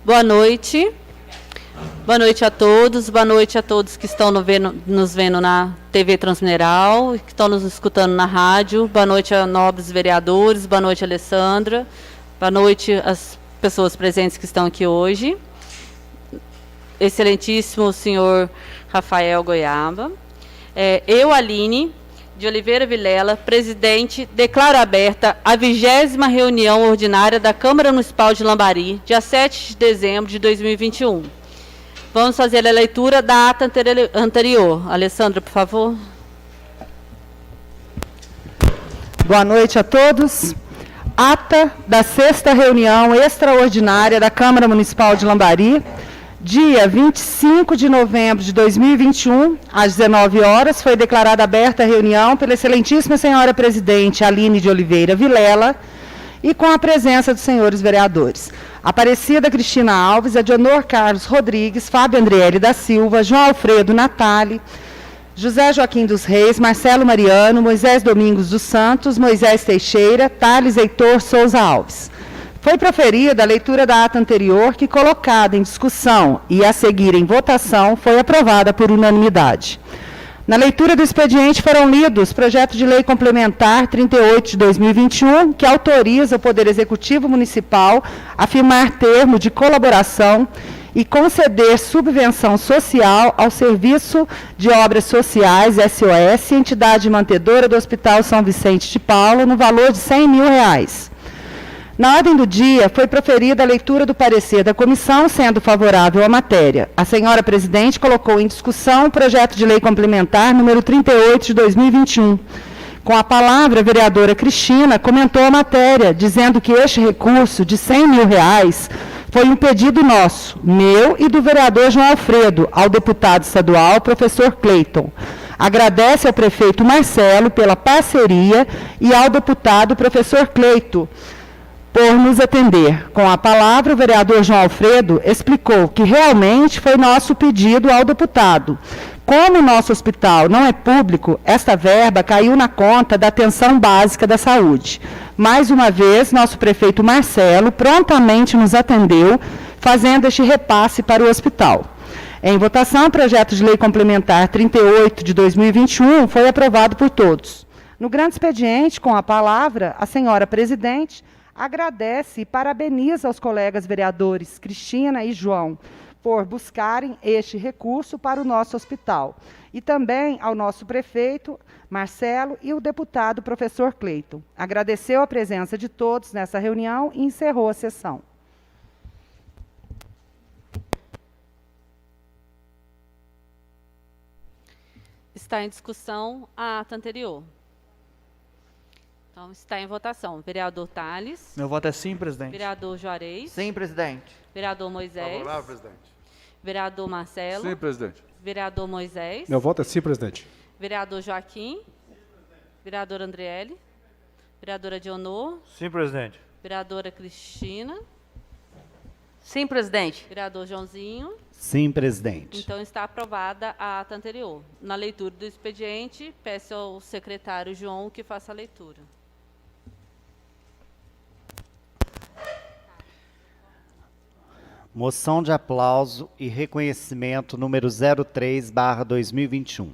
Boa noite. Boa noite a todos. Boa noite a todos que estão nos vendo na TV Transmineral, que estão nos escutando na rádio. Boa noite a nobres vereadores. Boa noite, Alessandra. Boa noite às pessoas presentes que estão aqui hoje. Excelentíssimo senhor Rafael Goiaba. Eu, Aline de Oliveira Vilela, presidente, declaro aberta a 20ª reunião ordinária da Câmara Municipal de Lambari, dia 7 de dezembro de 2021. Vamos fazer a leitura da ata anterior. Alessandra, por favor. Boa noite a todos. Ata da 6ª reunião extraordinária da Câmara Municipal de Lambari, dia 25 de novembro de 2021, às 19 horas, foi declarada aberta a reunião pela excelentíssima senhora presidente Aline de Oliveira Vilela e com a presença dos senhores vereadores Aparecida Cristina Alves, Adionor Carlos Rodrigues, Fábio Andriele da Silva, João Alfredo Natali, José Joaquim dos Reis, Marcelo Mariano, Moisés Domingos dos Santos, Moisés Teixeira, Thales Heitor Souza Alves. Foi proferida a leitura da ata anterior, que, colocada em discussão e a seguir em votação, foi aprovada por unanimidade. Na leitura do expediente foram lidos projeto de lei complementar 38 de 2021, que autoriza o Poder Executivo Municipal a firmar termo de colaboração e conceder subvenção social ao Serviço de Obras Sociais, SOS, entidade mantedora do Hospital São Vicente de Paula, no valor de R$ 100 mil. Na ordem do dia, foi proferida a leitura do parecer da comissão, sendo favorável à matéria. A senhora presidente colocou em discussão o projeto de lei complementar número 38 de 2021. Com a palavra, a vereadora Cristina comentou a matéria, dizendo que este recurso de R$ 100 mil foi um pedido nosso, meu e do vereador João Alfredo, ao deputado estadual, professor Cleiton. Agradece ao prefeito Marcelo pela parceria e ao deputado professor Cleiton por nos atender. Com a palavra, o vereador João Alfredo explicou que realmente foi nosso pedido ao deputado. Como o nosso hospital não é público, esta verba caiu na conta da atenção básica da saúde. Mais uma vez, nosso prefeito Marcelo prontamente nos atendeu, fazendo este repasse para o hospital. Em votação, o projeto de lei complementar 38 de 2021 foi aprovado por todos. No grande expediente, com a palavra, a senhora presidente agradece e parabeniza aos colegas vereadores Cristina e João por buscarem este recurso para o nosso hospital. E também ao nosso prefeito Marcelo e o deputado professor Cleiton. Agradeceu a presença de todos nessa reunião e encerrou a sessão. Está em discussão a ata anterior. Então, está em votação. Vereador Thales. Meu voto é sim, presidente. Vereador Juarez. Sim, presidente. Vereador Moisés. Favorável, presidente. Vereador Marcelo. Sim, presidente. Vereador Moisés. Meu voto é sim, presidente. Vereador Joaquim. Vereador Andriele. Vereadora Dionor. Sim, presidente. Vereadora Cristina. Sim, presidente. Vereador Joãozinho. Sim, presidente. Então, está aprovada a ata anterior. Na leitura do expediente, peço ao secretário João que faça a leitura. Moção de aplauso e reconhecimento número 03/2021.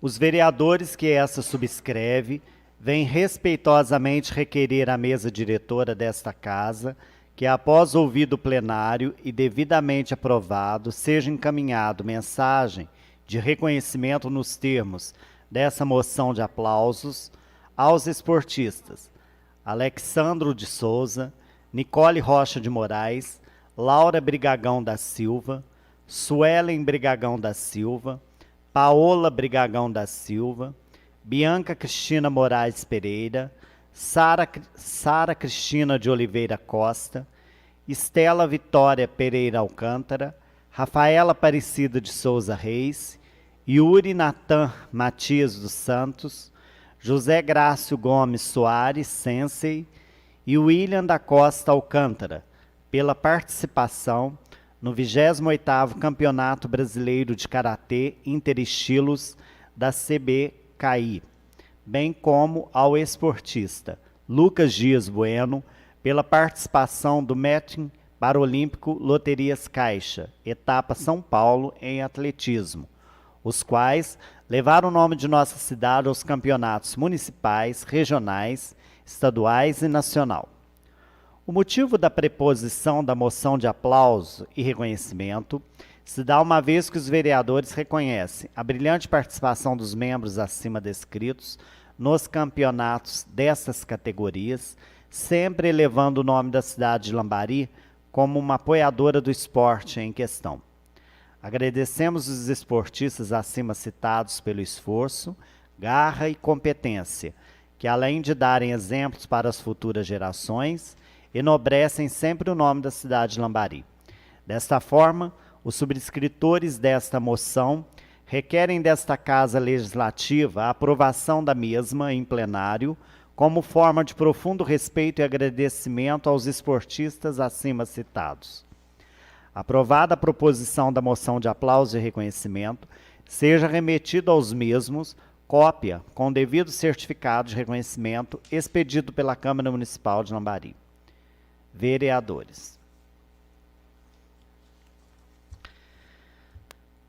Os vereadores que essa subscreve vêm respeitosamente requerer à mesa diretora desta casa que, após ouvido o plenário e devidamente aprovado, seja encaminhado mensagem de reconhecimento nos termos dessa moção de aplausos aos esportistas Alexandro de Souza, Nicole Rocha de Moraes, Laura Brigagão da Silva, Suelen Brigagão da Silva, Paola Brigagão da Silva, Bianca Cristina Moraes Pereira, Sara Cristina de Oliveira Costa, Estela Vitória Pereira Alcântara, Rafaela Aparecida de Souza Reis, Yuri Natan Matias dos Santos, José Grácio Gomes Soares Sensei e William da Costa Alcântara, pela participação no 28º Campeonato Brasileiro de Karatê Interestilos da CBKI, bem como ao esportista Lucas Dias Bueno, pela participação do Paralímpico Loterias Caixa, etapa São Paulo em atletismo, os quais levaram o nome de nossa cidade aos campeonatos municipais, regionais, estaduais e nacional. O motivo da preposição da moção de aplauso e reconhecimento se dá uma vez que os vereadores reconhecem a brilhante participação dos membros acima descritos nos campeonatos dessas categorias, sempre elevando o nome da cidade de Lambari como uma apoiadora do esporte em questão. Agradecemos os esportistas acima citados pelo esforço, garra e competência, que além de darem exemplos para as futuras gerações, enobrecem sempre o nome da cidade de Lambari. Desta forma, os subscritores desta moção requerem desta Casa Legislativa a aprovação da mesma em plenário, como forma de profundo respeito e agradecimento aos esportistas acima citados. Aprovada a proposição da moção de aplauso e reconhecimento, seja remetido aos mesmos cópia com devido certificado de reconhecimento expedido pela Câmara Municipal de Lambari. Vereadores.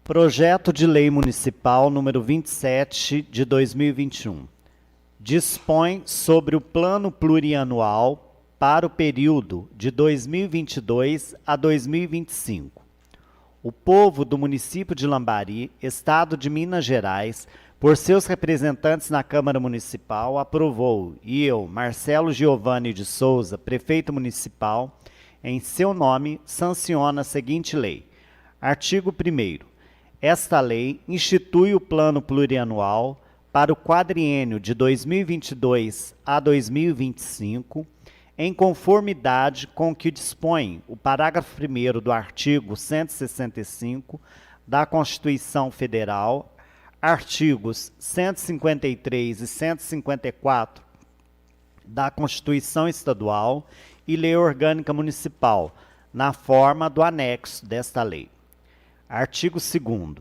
Projeto de Lei Municipal número 27 de 2021. Dispõe sobre o plano plurianual para o período de 2022 a 2025. O povo do município de Lambari, estado de Minas Gerais, por seus representantes na Câmara Municipal, aprovou, e eu, Marcelo Giovanni de Souza, prefeito municipal, em seu nome, sanciona a seguinte lei. Artigo 1º. Esta lei institui o plano plurianual para o quadriênio de 2022 a 2025, em conformidade com o que dispõe o parágrafo 1º do artigo 165 da Constituição Federal, artigos 153 e 154 da Constituição Estadual e Lei Orgânica Municipal, na forma do anexo desta lei. Artigo 2º.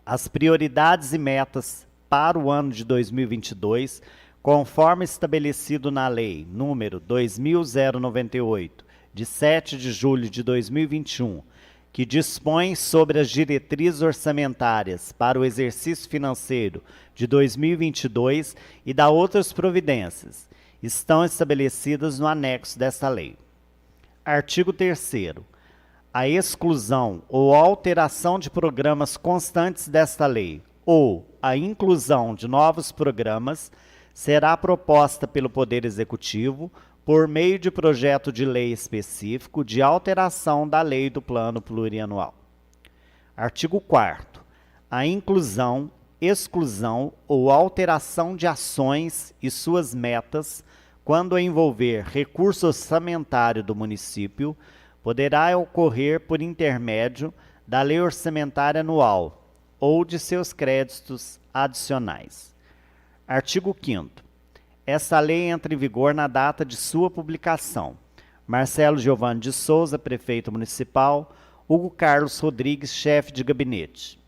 As prioridades e metas para o ano de 2022, conforme estabelecido na Lei número 2098, de 7 de julho de 2021, que dispõe sobre as diretrizes orçamentárias para o exercício financeiro de 2022 e da outras providências, estão estabelecidas no anexo desta lei. Artigo 3º. A exclusão ou alteração de programas constantes desta lei ou a inclusão de novos programas será proposta pelo Poder Executivo por meio de projeto de lei específico de alteração da lei do Plano Plurianual. Artigo 4º. A inclusão, exclusão ou alteração de ações e suas metas, quando envolver recurso orçamentário do município, poderá ocorrer por intermédio da Lei Orçamentária Anual ou de seus créditos adicionais. Artigo 5º. Essa lei entra em vigor na data de sua publicação. Marcelo Giovanni de Souza, prefeito municipal. Hugo Carlos Rodrigues, chefe de gabinete.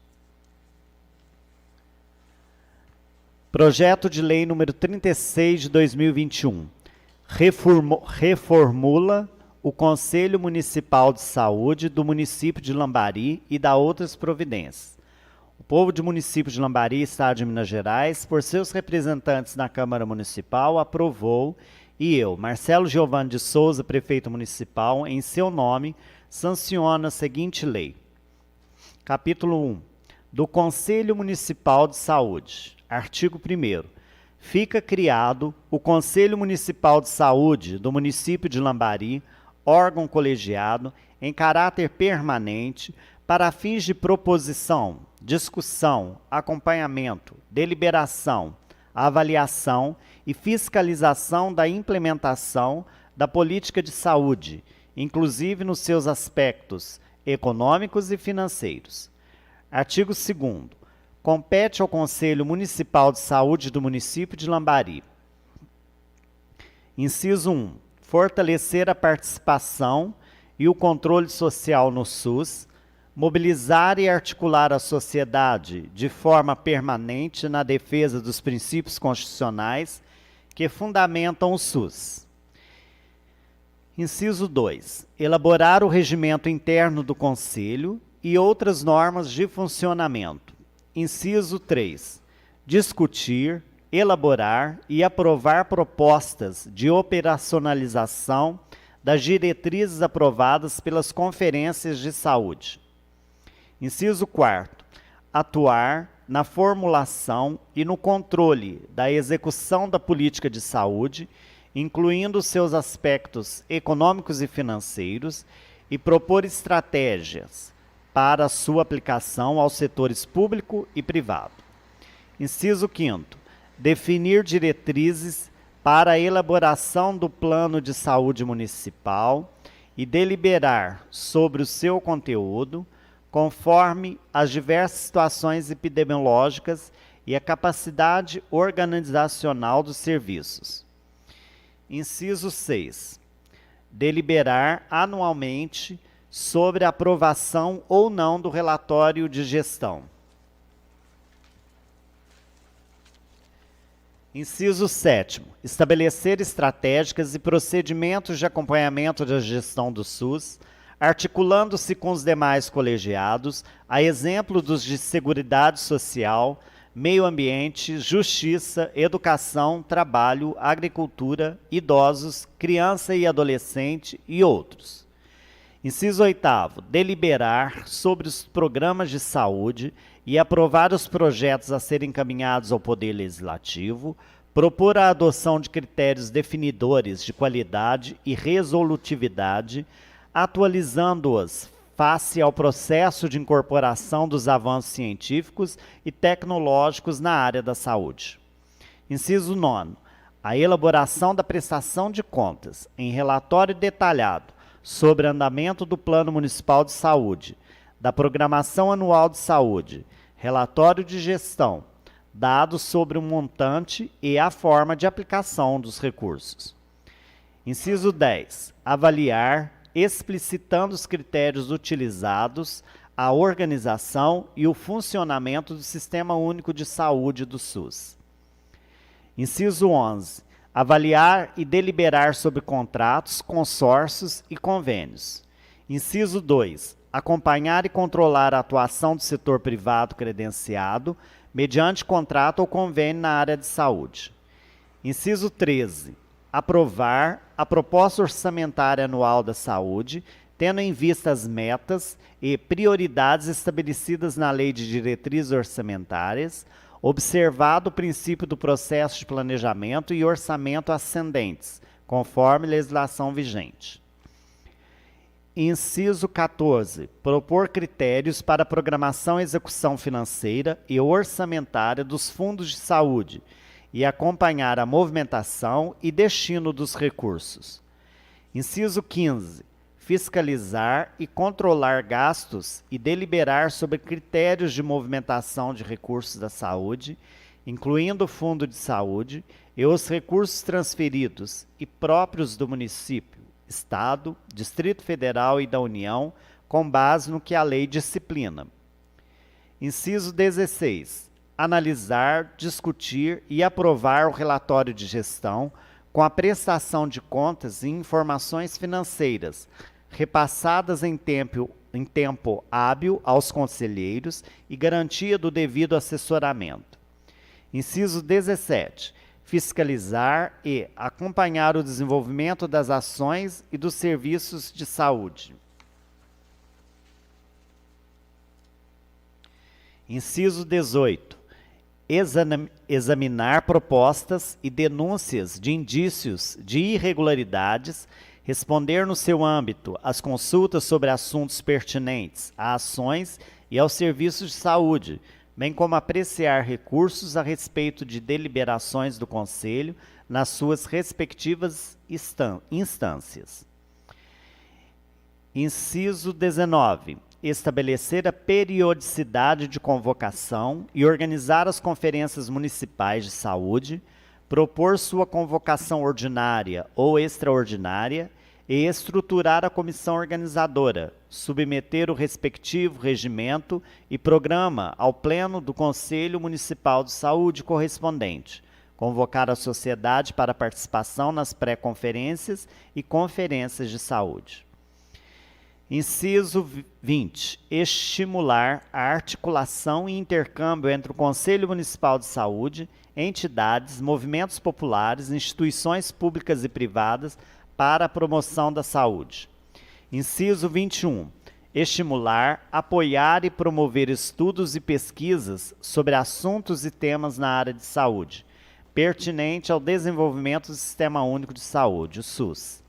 Projeto de Lei número 36 de 2021. Reformula o Conselho Municipal de Saúde do município de Lambari e da outras providências. O povo do município de Lambari, estado de Minas Gerais, por seus representantes na Câmara Municipal, aprovou, e eu, Marcelo Giovanni de Souza, prefeito municipal, em seu nome, sanciona a seguinte lei. Capítulo 1. Do Conselho Municipal de Saúde. Artigo 1º. Fica criado o Conselho Municipal de Saúde do município de Lambari, órgão colegiado, em caráter permanente, para fins de proposição, discussão, acompanhamento, deliberação, avaliação e fiscalização da implementação da política de saúde, inclusive nos seus aspectos econômicos e financeiros. Artigo 2º. Compete ao Conselho Municipal de Saúde do município de Lambari. Inciso 1. Fortalecer a participação e o controle social no SUS, mobilizar e articular a sociedade de forma permanente na defesa dos princípios constitucionais que fundamentam o SUS. Inciso 2. Elaborar o regimento interno do Conselho e outras normas de funcionamento. Inciso 3. Discutir, elaborar e aprovar propostas de operacionalização das diretrizes aprovadas pelas conferências de saúde. Inciso 4. Atuar na formulação e no controle da execução da política de saúde, incluindo seus aspectos econômicos e financeiros, e propor estratégias para sua aplicação aos setores público e privado. Inciso 5º. Definir diretrizes para a elaboração do plano de saúde municipal e deliberar sobre o seu conteúdo, conforme as diversas situações epidemiológicas e a capacidade organizacional dos serviços. Inciso 6. Deliberar anualmente sobre a aprovação ou não do relatório de gestão. Inciso 7º. Estabelecer estratégicas e procedimentos de acompanhamento da gestão do SUS, articulando-se com os demais colegiados, a exemplo dos de Seguridade Social, Meio Ambiente, Justiça, Educação, Trabalho, Agricultura, Idosos, Criança e Adolescente e outros. Inciso 8º. Deliberar sobre os programas de saúde e aprovar os projetos a serem encaminhados ao Poder Legislativo, propor a adoção de critérios definidores de qualidade e resolutividade, atualizando-os face ao processo de incorporação dos avanços científicos e tecnológicos na área da saúde. Inciso 9º. A elaboração da prestação de contas em relatório detalhado sobre andamento do Plano Municipal de Saúde, da Programação Anual de Saúde, relatório de gestão, dados sobre o montante e a forma de aplicação dos recursos. Inciso 10. Avaliar, explicitando os critérios utilizados, a organização e o funcionamento do Sistema Único de Saúde do SUS. Inciso 11. Avaliar e deliberar sobre contratos, consórcios e convênios. Inciso 2. Acompanhar e controlar a atuação do setor privado credenciado, mediante contrato ou convênio na área de saúde. Inciso 13. Aprovar a proposta orçamentária anual da saúde, tendo em vista as metas e prioridades estabelecidas na Lei de Diretrizes Orçamentárias, observado o princípio do processo de planejamento e orçamento ascendentes, conforme legislação vigente. Inciso 14. Propor critérios para a programação e execução financeira e orçamentária dos fundos de saúde e acompanhar a movimentação e destino dos recursos. Inciso 15. Fiscalizar e controlar gastos e deliberar sobre critérios de movimentação de recursos da saúde, incluindo o Fundo de Saúde e os recursos transferidos e próprios do município, Estado, Distrito Federal e da União, com base no que a lei disciplina. Inciso 16. Analisar, discutir e aprovar o relatório de gestão com a prestação de contas e informações financeiras, repassadas em tempo hábil aos conselheiros e garantia do devido assessoramento. Inciso 17. Fiscalizar e acompanhar o desenvolvimento das ações e dos serviços de saúde. Inciso 18. Examinar propostas e denúncias de indícios de irregularidades, responder no seu âmbito às consultas sobre assuntos pertinentes a ações e aos serviços de saúde, bem como apreciar recursos a respeito de deliberações do Conselho nas suas respectivas instâncias. Inciso 19. Estabelecer a periodicidade de convocação e organizar as conferências municipais de saúde, propor sua convocação ordinária ou extraordinária e estruturar a comissão organizadora, submeter o respectivo regimento e programa ao Pleno do Conselho Municipal de Saúde correspondente, convocar a sociedade para participação nas pré-conferências e conferências de saúde. Inciso 20. Estimular a articulação e intercâmbio entre o Conselho Municipal de Saúde, entidades, movimentos populares, instituições públicas e privadas para a promoção da saúde. Inciso 21. Estimular, apoiar e promover estudos e pesquisas sobre assuntos e temas na área de saúde, pertinente ao desenvolvimento do Sistema Único de Saúde, o SUS.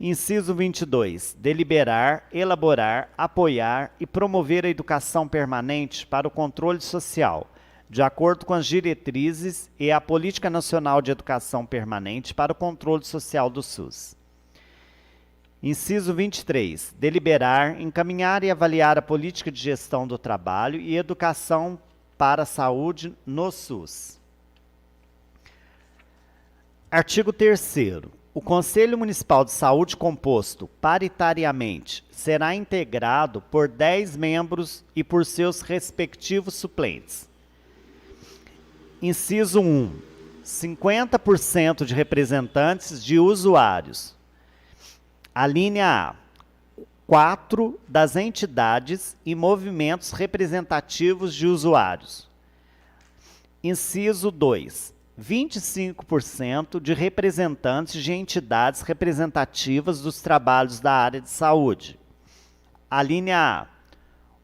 Inciso 22. Deliberar, elaborar, apoiar e promover a educação permanente para o controle social, de acordo com as diretrizes e a Política Nacional de Educação Permanente para o controle social do SUS. Inciso 23. Deliberar, encaminhar e avaliar a política de gestão do trabalho e educação para a saúde no SUS. Artigo 3º. O Conselho Municipal de Saúde composto paritariamente será integrado por 10 membros e por seus respectivos suplentes. Inciso 1. 50% de representantes de usuários. A linha A. 4 das entidades e movimentos representativos de usuários. Inciso 2. 25% de representantes de entidades representativas dos trabalhos da área de saúde. A linha A.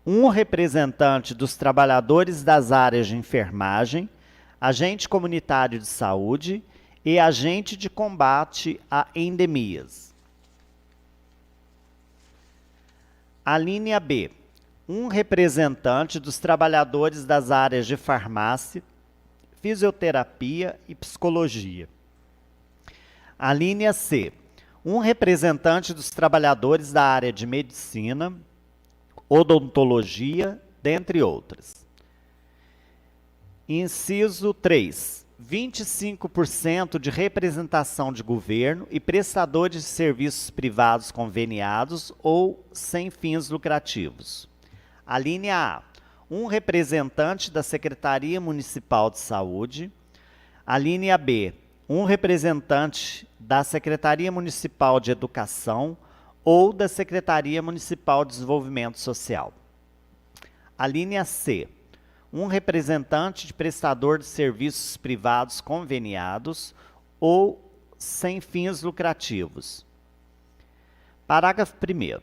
1 representante dos trabalhadores das áreas de enfermagem, agente comunitário de saúde e agente de combate a endemias. A linha B. 1 representante dos trabalhadores das áreas de farmácia, fisioterapia e psicologia. A linha C. 1 representante dos trabalhadores da área de medicina, odontologia, dentre outras. Inciso 3. 25% de representação de governo e prestadores de serviços privados conveniados ou sem fins lucrativos. A linha A. 1 representante da Secretaria Municipal de Saúde. A linha B. 1 representante da Secretaria Municipal de Educação ou da Secretaria Municipal de Desenvolvimento Social. A linha C. 1 representante de prestador de serviços privados conveniados ou sem fins lucrativos. Parágrafo 1º.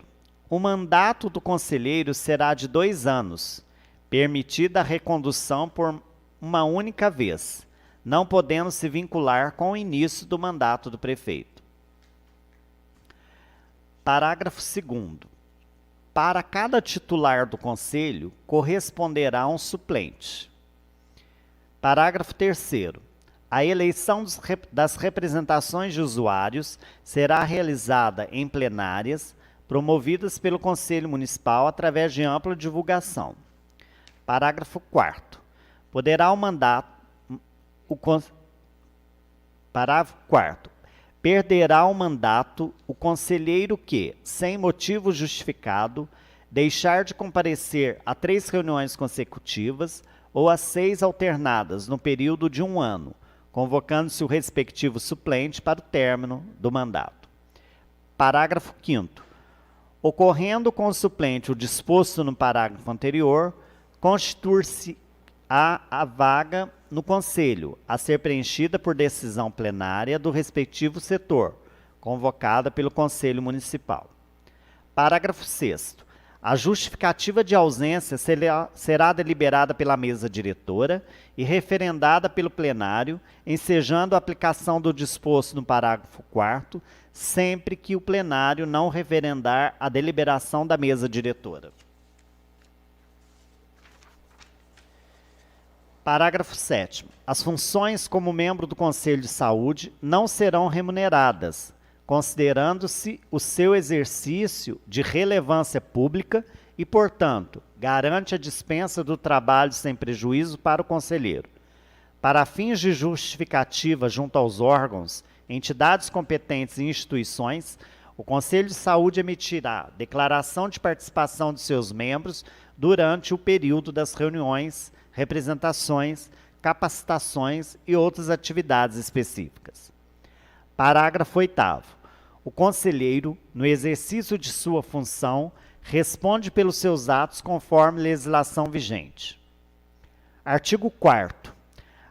O mandato do conselheiro será de 2 anos, permitida a recondução por uma única vez, não podendo se vincular com o início do mandato do prefeito. Parágrafo 2º. Para cada titular do conselho, corresponderá um suplente. Parágrafo 3º. A eleição das representações de usuários será realizada em plenárias, promovidas pelo Conselho Municipal através de ampla divulgação. Parágrafo 4º. Parágrafo 4º. Perderá o mandato o conselheiro que, sem motivo justificado, deixar de comparecer a 3 reuniões consecutivas ou a 6 alternadas no período de 1 ano, convocando-se o respectivo suplente para o término do mandato. Parágrafo 5º. Ocorrendo com o suplente o disposto no parágrafo anterior, constituir-se a vaga no Conselho, a ser preenchida por decisão plenária do respectivo setor, convocada pelo Conselho Municipal. Parágrafo 6º. A justificativa de ausência será deliberada pela mesa diretora e referendada pelo plenário, ensejando a aplicação do disposto no parágrafo 4º, sempre que o plenário não referendar a deliberação da mesa diretora. Parágrafo 7º. As funções como membro do Conselho de Saúde não serão remuneradas, considerando-se o seu exercício de relevância pública e, portanto, garante a dispensa do trabalho sem prejuízo para o conselheiro. Para fins de justificativa junto aos órgãos, entidades competentes e instituições, o Conselho de Saúde emitirá declaração de participação de seus membros durante o período das reuniões, representações, capacitações e outras atividades específicas. Parágrafo 8º. O conselheiro, no exercício de sua função, responde pelos seus atos conforme legislação vigente. Artigo 4º.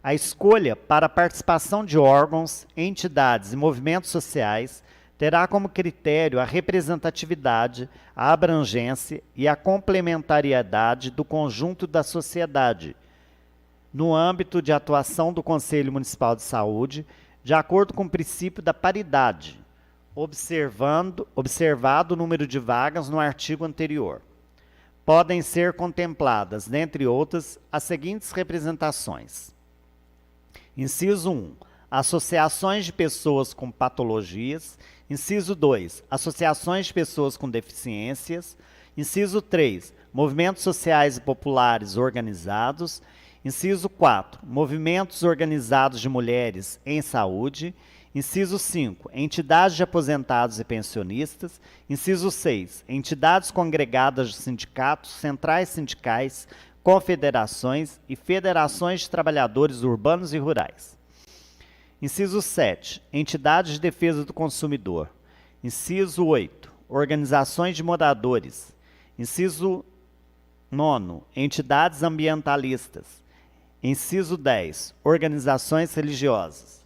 A escolha para a participação de órgãos, entidades e movimentos sociais terá como critério a representatividade, a abrangência e a complementariedade do conjunto da sociedade, no âmbito de atuação do Conselho Municipal de Saúde, de acordo com o princípio da paridade, observado o número de vagas no artigo anterior. Podem ser contempladas, dentre outras, as seguintes representações. Inciso 1. Associações de pessoas com patologias. Inciso 2. Associações de pessoas com deficiências. Inciso 3. Movimentos sociais e populares organizados. Inciso 4. Movimentos organizados de mulheres em saúde. Inciso 5. Entidades de aposentados e pensionistas. Inciso 6. Entidades congregadas de sindicatos, centrais sindicais, confederações e federações de trabalhadores urbanos e rurais. Inciso 7. Entidades de defesa do consumidor. Inciso 8. Organizações de moradores. Inciso 9. Entidades ambientalistas. Inciso 10. Organizações religiosas.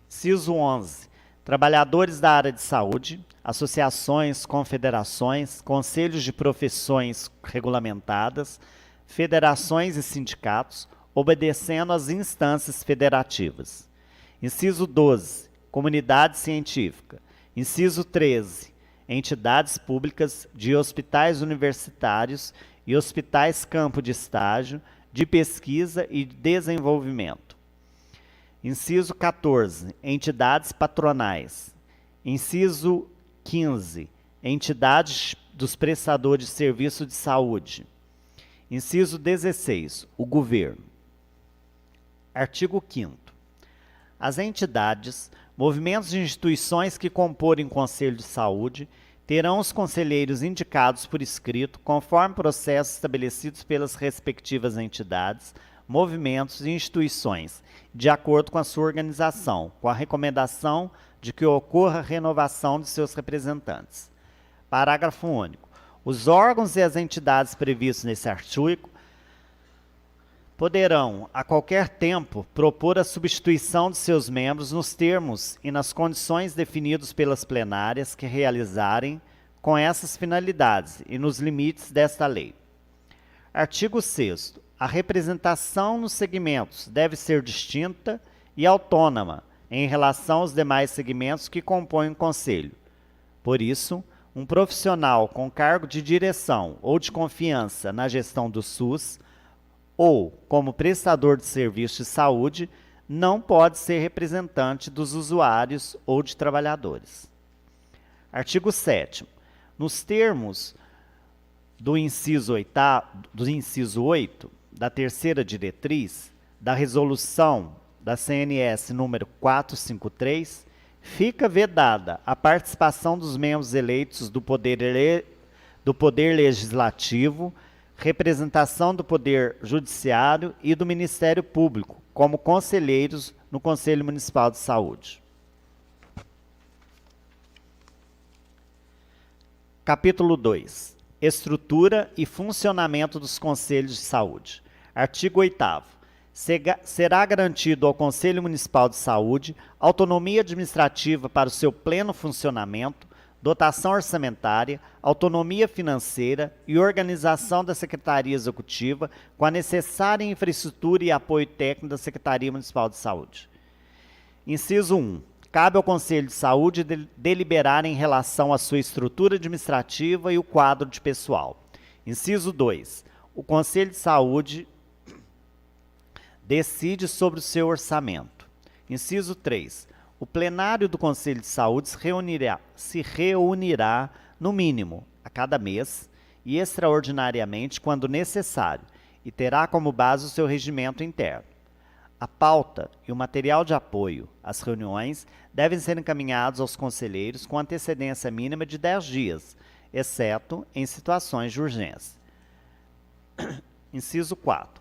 Inciso 11. Trabalhadores da área de saúde, associações, confederações, conselhos de profissões regulamentadas, federações e sindicatos, obedecendo às instâncias federativas. Inciso 12. Comunidade científica. Inciso 13. Entidades públicas de hospitais universitários e hospitais campo de estágio, de pesquisa e de desenvolvimento. Inciso 14. Entidades patronais. Inciso 15. Entidades dos prestadores de serviço de saúde. Inciso 16. O governo. Artigo 5º. As entidades, movimentos e instituições que comporem Conselho de Saúde terão os conselheiros indicados por escrito, conforme processos estabelecidos pelas respectivas entidades, movimentos e instituições, de acordo com a sua organização, com a recomendação de que ocorra renovação de seus representantes. Parágrafo único. Os órgãos e as entidades previstos nesse artigo poderão, a qualquer tempo, propor a substituição de seus membros nos termos e nas condições definidos pelas plenárias que realizarem com essas finalidades e nos limites desta lei. Artigo 6º. A representação nos segmentos deve ser distinta e autônoma em relação aos demais segmentos que compõem o Conselho. Por isso, um profissional com cargo de direção ou de confiança na gestão do SUS ou como prestador de serviço de saúde não pode ser representante dos usuários ou de trabalhadores. Artigo 7º. Nos termos do inciso 8 da terceira diretriz da resolução da CNS número 453, fica vedada a participação dos membros eleitos do Poder Legislativo, representação do Poder Judiciário e do Ministério Público, como conselheiros no Conselho Municipal de Saúde. Capítulo 2. Estrutura e funcionamento dos Conselhos de Saúde. Artigo 8º. Será garantido ao Conselho Municipal de Saúde autonomia administrativa para o seu pleno funcionamento, dotação orçamentária, autonomia financeira e organização da Secretaria Executiva com a necessária infraestrutura e apoio técnico da Secretaria Municipal de Saúde. Inciso 1. Cabe ao Conselho de Saúde deliberar em relação à sua estrutura administrativa e o quadro de pessoal. Inciso 2. O Conselho de Saúde decide sobre o seu orçamento. Inciso 3. O plenário do Conselho de Saúde se reunirá, no mínimo, a cada mês e extraordinariamente quando necessário, e terá como base o seu regimento interno. A pauta e o material de apoio às reuniões devem ser encaminhados aos conselheiros com antecedência mínima de 10 dias, exceto em situações de urgência. Inciso 4.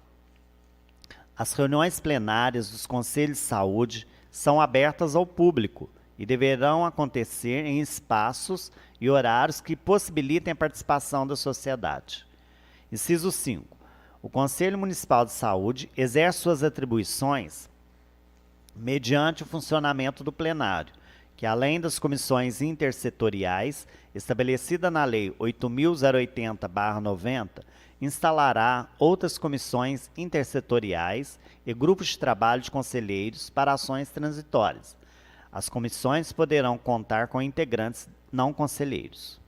As reuniões plenárias dos Conselhos de Saúde são abertas ao público e deverão acontecer em espaços e horários que possibilitem a participação da sociedade. Inciso 5. O Conselho Municipal de Saúde exerce suas atribuições mediante o funcionamento do plenário, que além das comissões intersetoriais, estabelecida na Lei 8.080/90, instalará outras comissões intersetoriais e grupos de trabalho de conselheiros para ações transitórias. As comissões poderão contar com integrantes não conselheiros.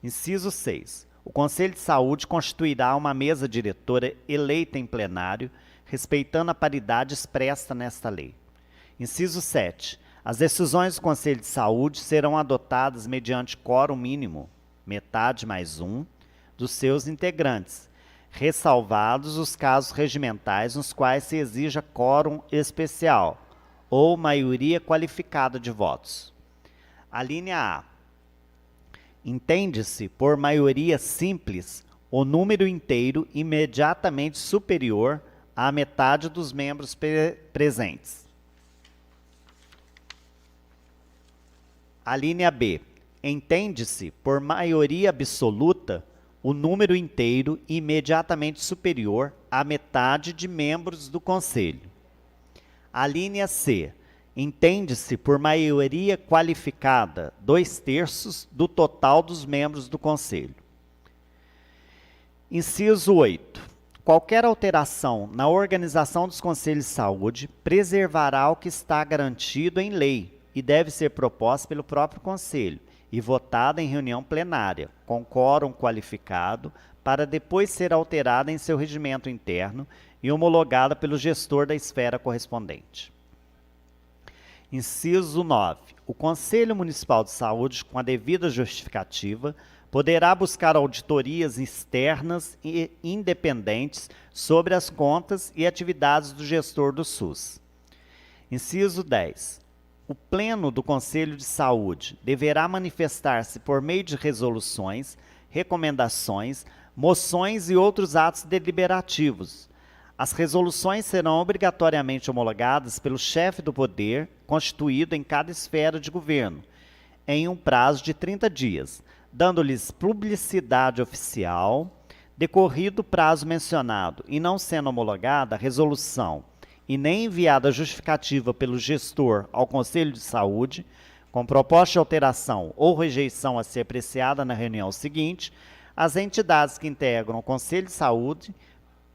Inciso 6. O Conselho de Saúde constituirá uma mesa diretora eleita em plenário, respeitando a paridade expressa nesta lei. Inciso 7. As decisões do Conselho de Saúde serão adotadas mediante quórum mínimo, metade mais um, dos seus integrantes, ressalvados os casos regimentais nos quais se exija quórum especial ou maioria qualificada de votos. A linha A. Entende-se por maioria simples o número inteiro imediatamente superior à metade dos membros presentes. A linha B. Entende-se por maioria absoluta o número inteiro imediatamente superior à metade de membros do Conselho. A linha C. Entende-se por maioria qualificada 2/3 do total dos membros do Conselho. Inciso 8. Qualquer alteração na organização dos Conselhos de Saúde preservará o que está garantido em lei e deve ser proposta pelo próprio Conselho e votada em reunião plenária, com quórum qualificado, para depois ser alterada em seu regimento interno e homologada pelo gestor da esfera correspondente. Inciso 9. O Conselho Municipal de Saúde, com a devida justificativa, poderá buscar auditorias externas e independentes sobre as contas e atividades do gestor do SUS. Inciso 10. O Pleno do Conselho de Saúde deverá manifestar-se por meio de resoluções, recomendações, moções e outros atos deliberativos. As resoluções serão obrigatoriamente homologadas pelo chefe do poder constituído em cada esfera de governo, em um prazo de 30 dias, dando-lhes publicidade oficial, decorrido o prazo mencionado e não sendo homologada a resolução e nem enviada justificativa pelo gestor ao Conselho de Saúde, com proposta de alteração ou rejeição a ser apreciada na reunião seguinte, as entidades que integram o Conselho de Saúde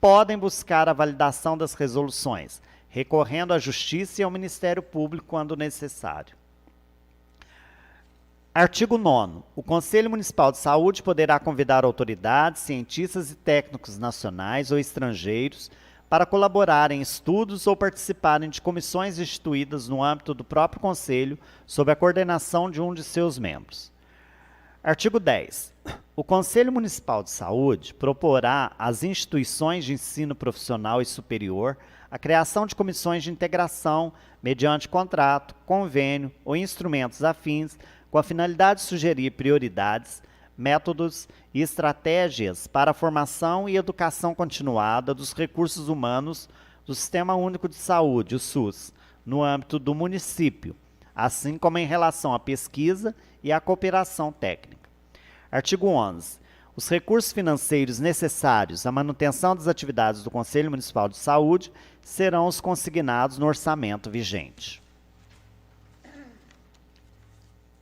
podem buscar a validação das resoluções, recorrendo à Justiça e ao Ministério Público quando necessário. Artigo 9º. O Conselho Municipal de Saúde poderá convidar autoridades, cientistas e técnicos nacionais ou estrangeiros para colaborarem em estudos ou participarem de comissões instituídas no âmbito do próprio Conselho, sob a coordenação de um de seus membros. Artigo 10. O Conselho Municipal de Saúde proporá às instituições de ensino profissional e superior a criação de comissões de integração mediante contrato, convênio ou instrumentos afins, com a finalidade de sugerir prioridades, métodos e estratégias para a formação e educação continuada dos recursos humanos do Sistema Único de Saúde, o SUS, no âmbito do município, assim como em relação à pesquisa e à cooperação técnica. Artigo 11. Os recursos financeiros necessários à manutenção das atividades do Conselho Municipal de Saúde serão os consignados no orçamento vigente.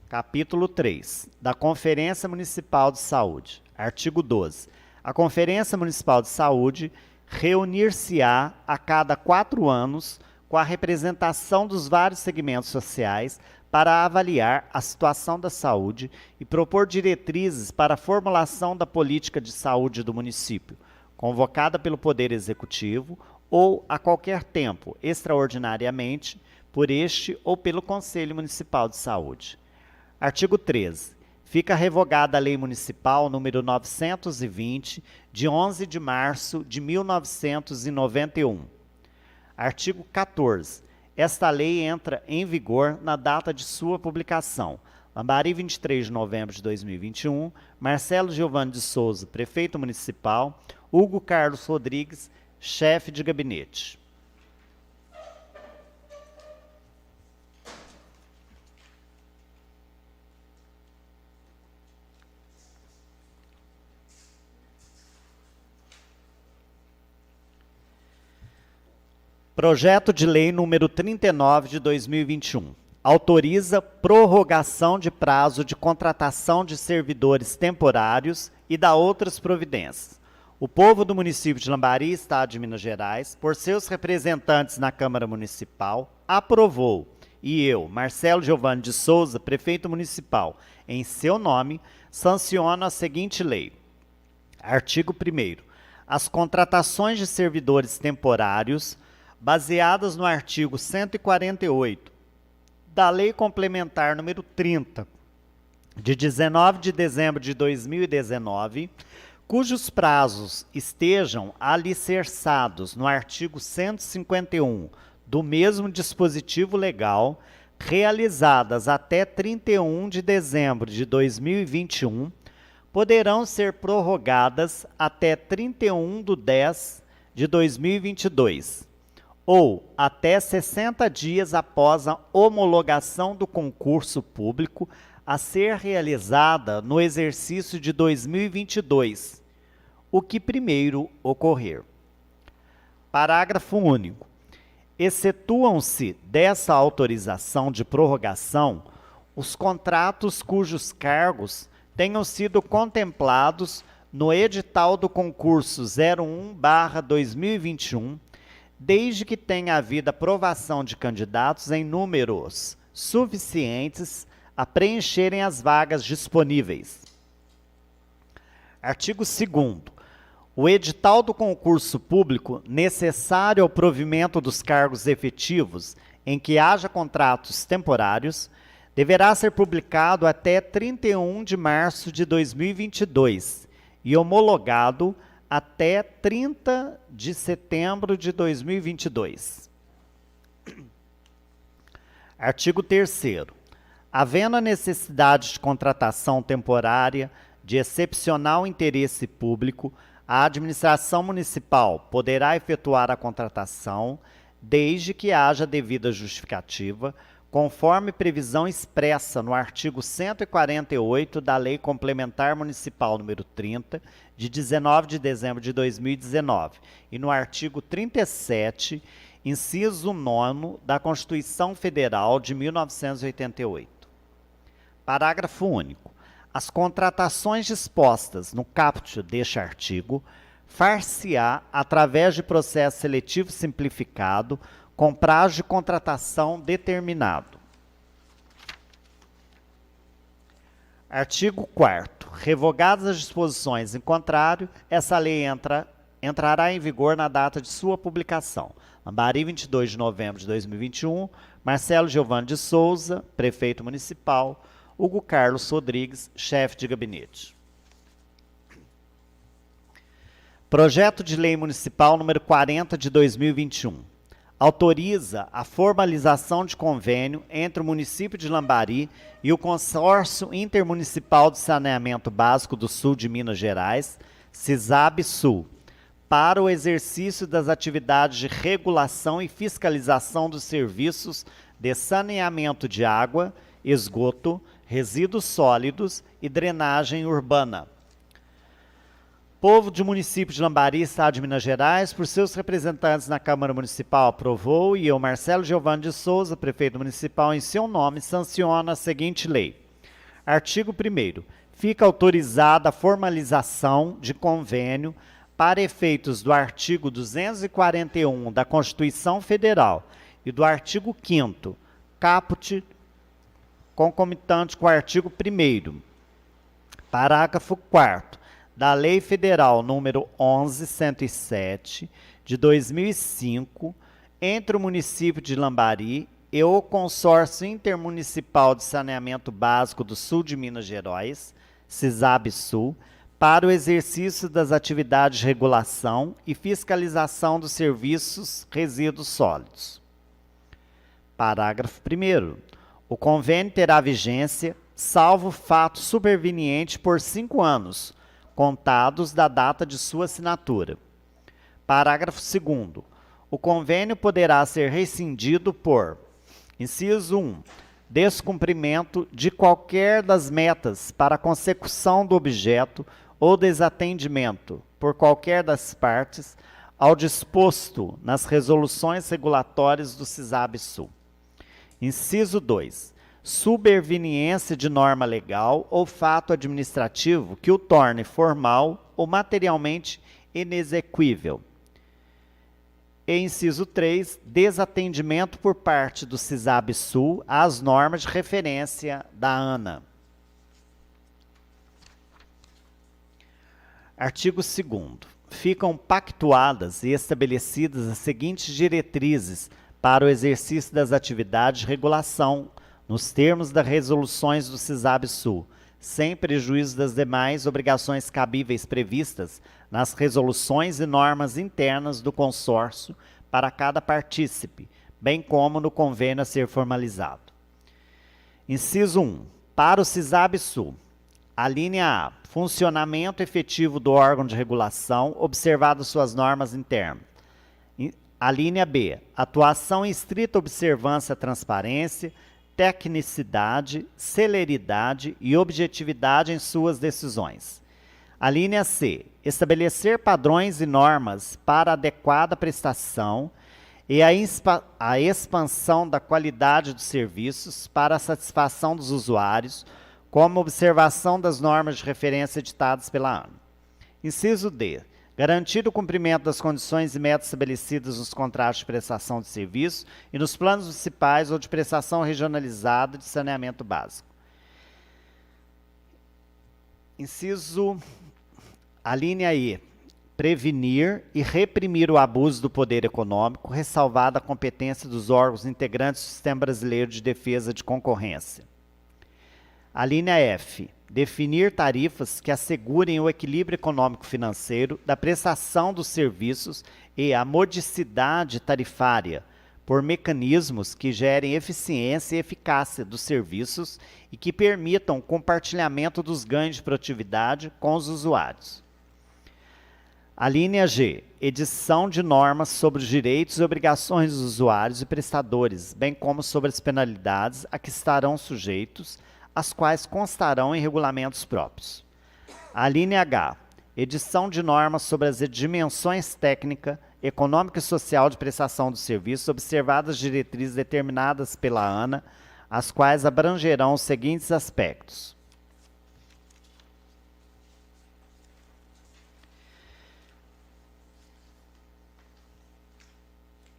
Capítulo 3. Da Conferência Municipal de Saúde. Artigo 12. A Conferência Municipal de Saúde reunir-se-á a cada 4 anos com a representação dos vários segmentos sociais para avaliar a situação da saúde e propor diretrizes para a formulação da política de saúde do município, convocada pelo Poder Executivo ou, a qualquer tempo, extraordinariamente, por este ou pelo Conselho Municipal de Saúde. Artigo 13. Fica revogada a Lei Municipal número 920, de 11 de março de 1991. Artigo 14. Esta lei entra em vigor na data de sua publicação. Lambari, 23 de novembro de 2021. Marcelo Giovanni de Souza, Prefeito Municipal. Hugo Carlos Rodrigues, chefe de gabinete. Projeto de Lei número 39 de 2021. Autoriza prorrogação de prazo de contratação de servidores temporários e da outras providências. O povo do município de Lambari, Estado de Minas Gerais, por seus representantes na Câmara Municipal, aprovou, e eu, Marcelo Giovanni de Souza, prefeito municipal, em seu nome, sanciono a seguinte lei. Artigo 1º. As contratações de servidores temporários baseadas no artigo 148 da Lei Complementar número 30, de 19 de dezembro de 2019, cujos prazos estejam alicerçados no artigo 151 do mesmo dispositivo legal, realizadas até 31 de dezembro de 2021, poderão ser prorrogadas até 31/10 de 2022. Ou até 60 dias após a homologação do concurso público a ser realizada no exercício de 2022, o que primeiro ocorrer. Parágrafo único. Excetuam-se dessa autorização de prorrogação os contratos cujos cargos tenham sido contemplados no edital do concurso 01/2021, desde que tenha havido aprovação de candidatos em números suficientes a preencherem as vagas disponíveis. Artigo 2º. O edital do concurso público necessário ao provimento dos cargos efetivos em que haja contratos temporários deverá ser publicado até 31 de março de 2022 e homologado até 30 de setembro de 2022. Artigo 3º. Havendo a necessidade de contratação temporária de excepcional interesse público, a administração municipal poderá efetuar a contratação, desde que haja devida justificativa, conforme previsão expressa no artigo 148 da Lei Complementar Municipal número 30, de 19 de dezembro de 2019, e no artigo 37, inciso 9 da Constituição Federal de 1988. Parágrafo único. As contratações dispostas no caput deste artigo far-se-á através de processo seletivo simplificado com prazo de contratação determinado. Artigo 4º. Revogadas as disposições em contrário, essa lei entrará em vigor na data de sua publicação. Lambari, 22 de novembro de 2021, Marcelo Giovanni de Souza, prefeito municipal, Hugo Carlos Rodrigues, chefe de gabinete. Projeto de Lei Municipal número 40 de 2021. Autoriza a formalização de convênio entre o município de Lambari e o Consórcio Intermunicipal de Saneamento Básico do Sul de Minas Gerais, CISAB-Sul, para o exercício das atividades de regulação e fiscalização dos serviços de saneamento de água, esgoto, resíduos sólidos e drenagem urbana. Povo do município de Lambari, Estado de Minas Gerais, por seus representantes na Câmara Municipal, aprovou, e eu, Marcelo Giovanni de Souza, prefeito municipal, em seu nome, sanciono a seguinte lei. Artigo 1º. Fica autorizada a formalização de convênio para efeitos do artigo 241 da Constituição Federal e do artigo 5º, caput, concomitante com o artigo 1º, parágrafo 4º, da Lei Federal número 11.107, de 2005, entre o município de Lambari e o Consórcio Intermunicipal de Saneamento Básico do Sul de Minas Gerais, CISAB-Sul, para o exercício das atividades de regulação e fiscalização dos serviços resíduos sólidos. Parágrafo 1º. O convênio terá vigência, salvo fato superveniente, por 5 anos, contados da data de sua assinatura. Parágrafo 2º. O convênio poderá ser rescindido por: inciso 1, descumprimento de qualquer das metas para a consecução do objeto ou desatendimento por qualquer das partes ao disposto nas resoluções regulatórias do CISAB-Sul. Inciso 2, superveniência de norma legal ou fato administrativo que o torne formal ou materialmente inexequível. E inciso 3, desatendimento por parte do CISAB-Sul às normas de referência da ANA. Artigo 2º. Ficam pactuadas e estabelecidas as seguintes diretrizes para o exercício das atividades de regulação nos termos das resoluções do CISAB-Sul, sem prejuízo das demais obrigações cabíveis previstas nas resoluções e normas internas do consórcio para cada partícipe, bem como no convênio a ser formalizado. Inciso 1. Para o CISAB-Sul, a linha A, funcionamento efetivo do órgão de regulação, observado suas normas internas. A linha B, atuação em estrita observância à transparência, tecnicidade, celeridade e objetividade em suas decisões. A linha C, estabelecer padrões e normas para adequada prestação e a expansão da qualidade dos serviços para a satisfação dos usuários, como observação das normas de referência editadas pela ANA. Inciso D, garantir o cumprimento das condições e metas estabelecidas nos contratos de prestação de serviço e nos planos municipais ou de prestação regionalizada de saneamento básico. Inciso a linha E, prevenir e reprimir o abuso do poder econômico, ressalvada a competência dos órgãos integrantes do Sistema Brasileiro de Defesa de Concorrência. A linha F, definir tarifas que assegurem o equilíbrio econômico-financeiro da prestação dos serviços e a modicidade tarifária, por mecanismos que gerem eficiência e eficácia dos serviços e que permitam o compartilhamento dos ganhos de produtividade com os usuários. A linha G, edição de normas sobre os direitos e obrigações dos usuários e prestadores, bem como sobre as penalidades a que estarão sujeitos, as quais constarão em regulamentos próprios. A linha H, edição de normas sobre as dimensões técnica, econômica e social de prestação do serviço, observadas as diretrizes determinadas pela ANA, as quais abrangerão os seguintes aspectos.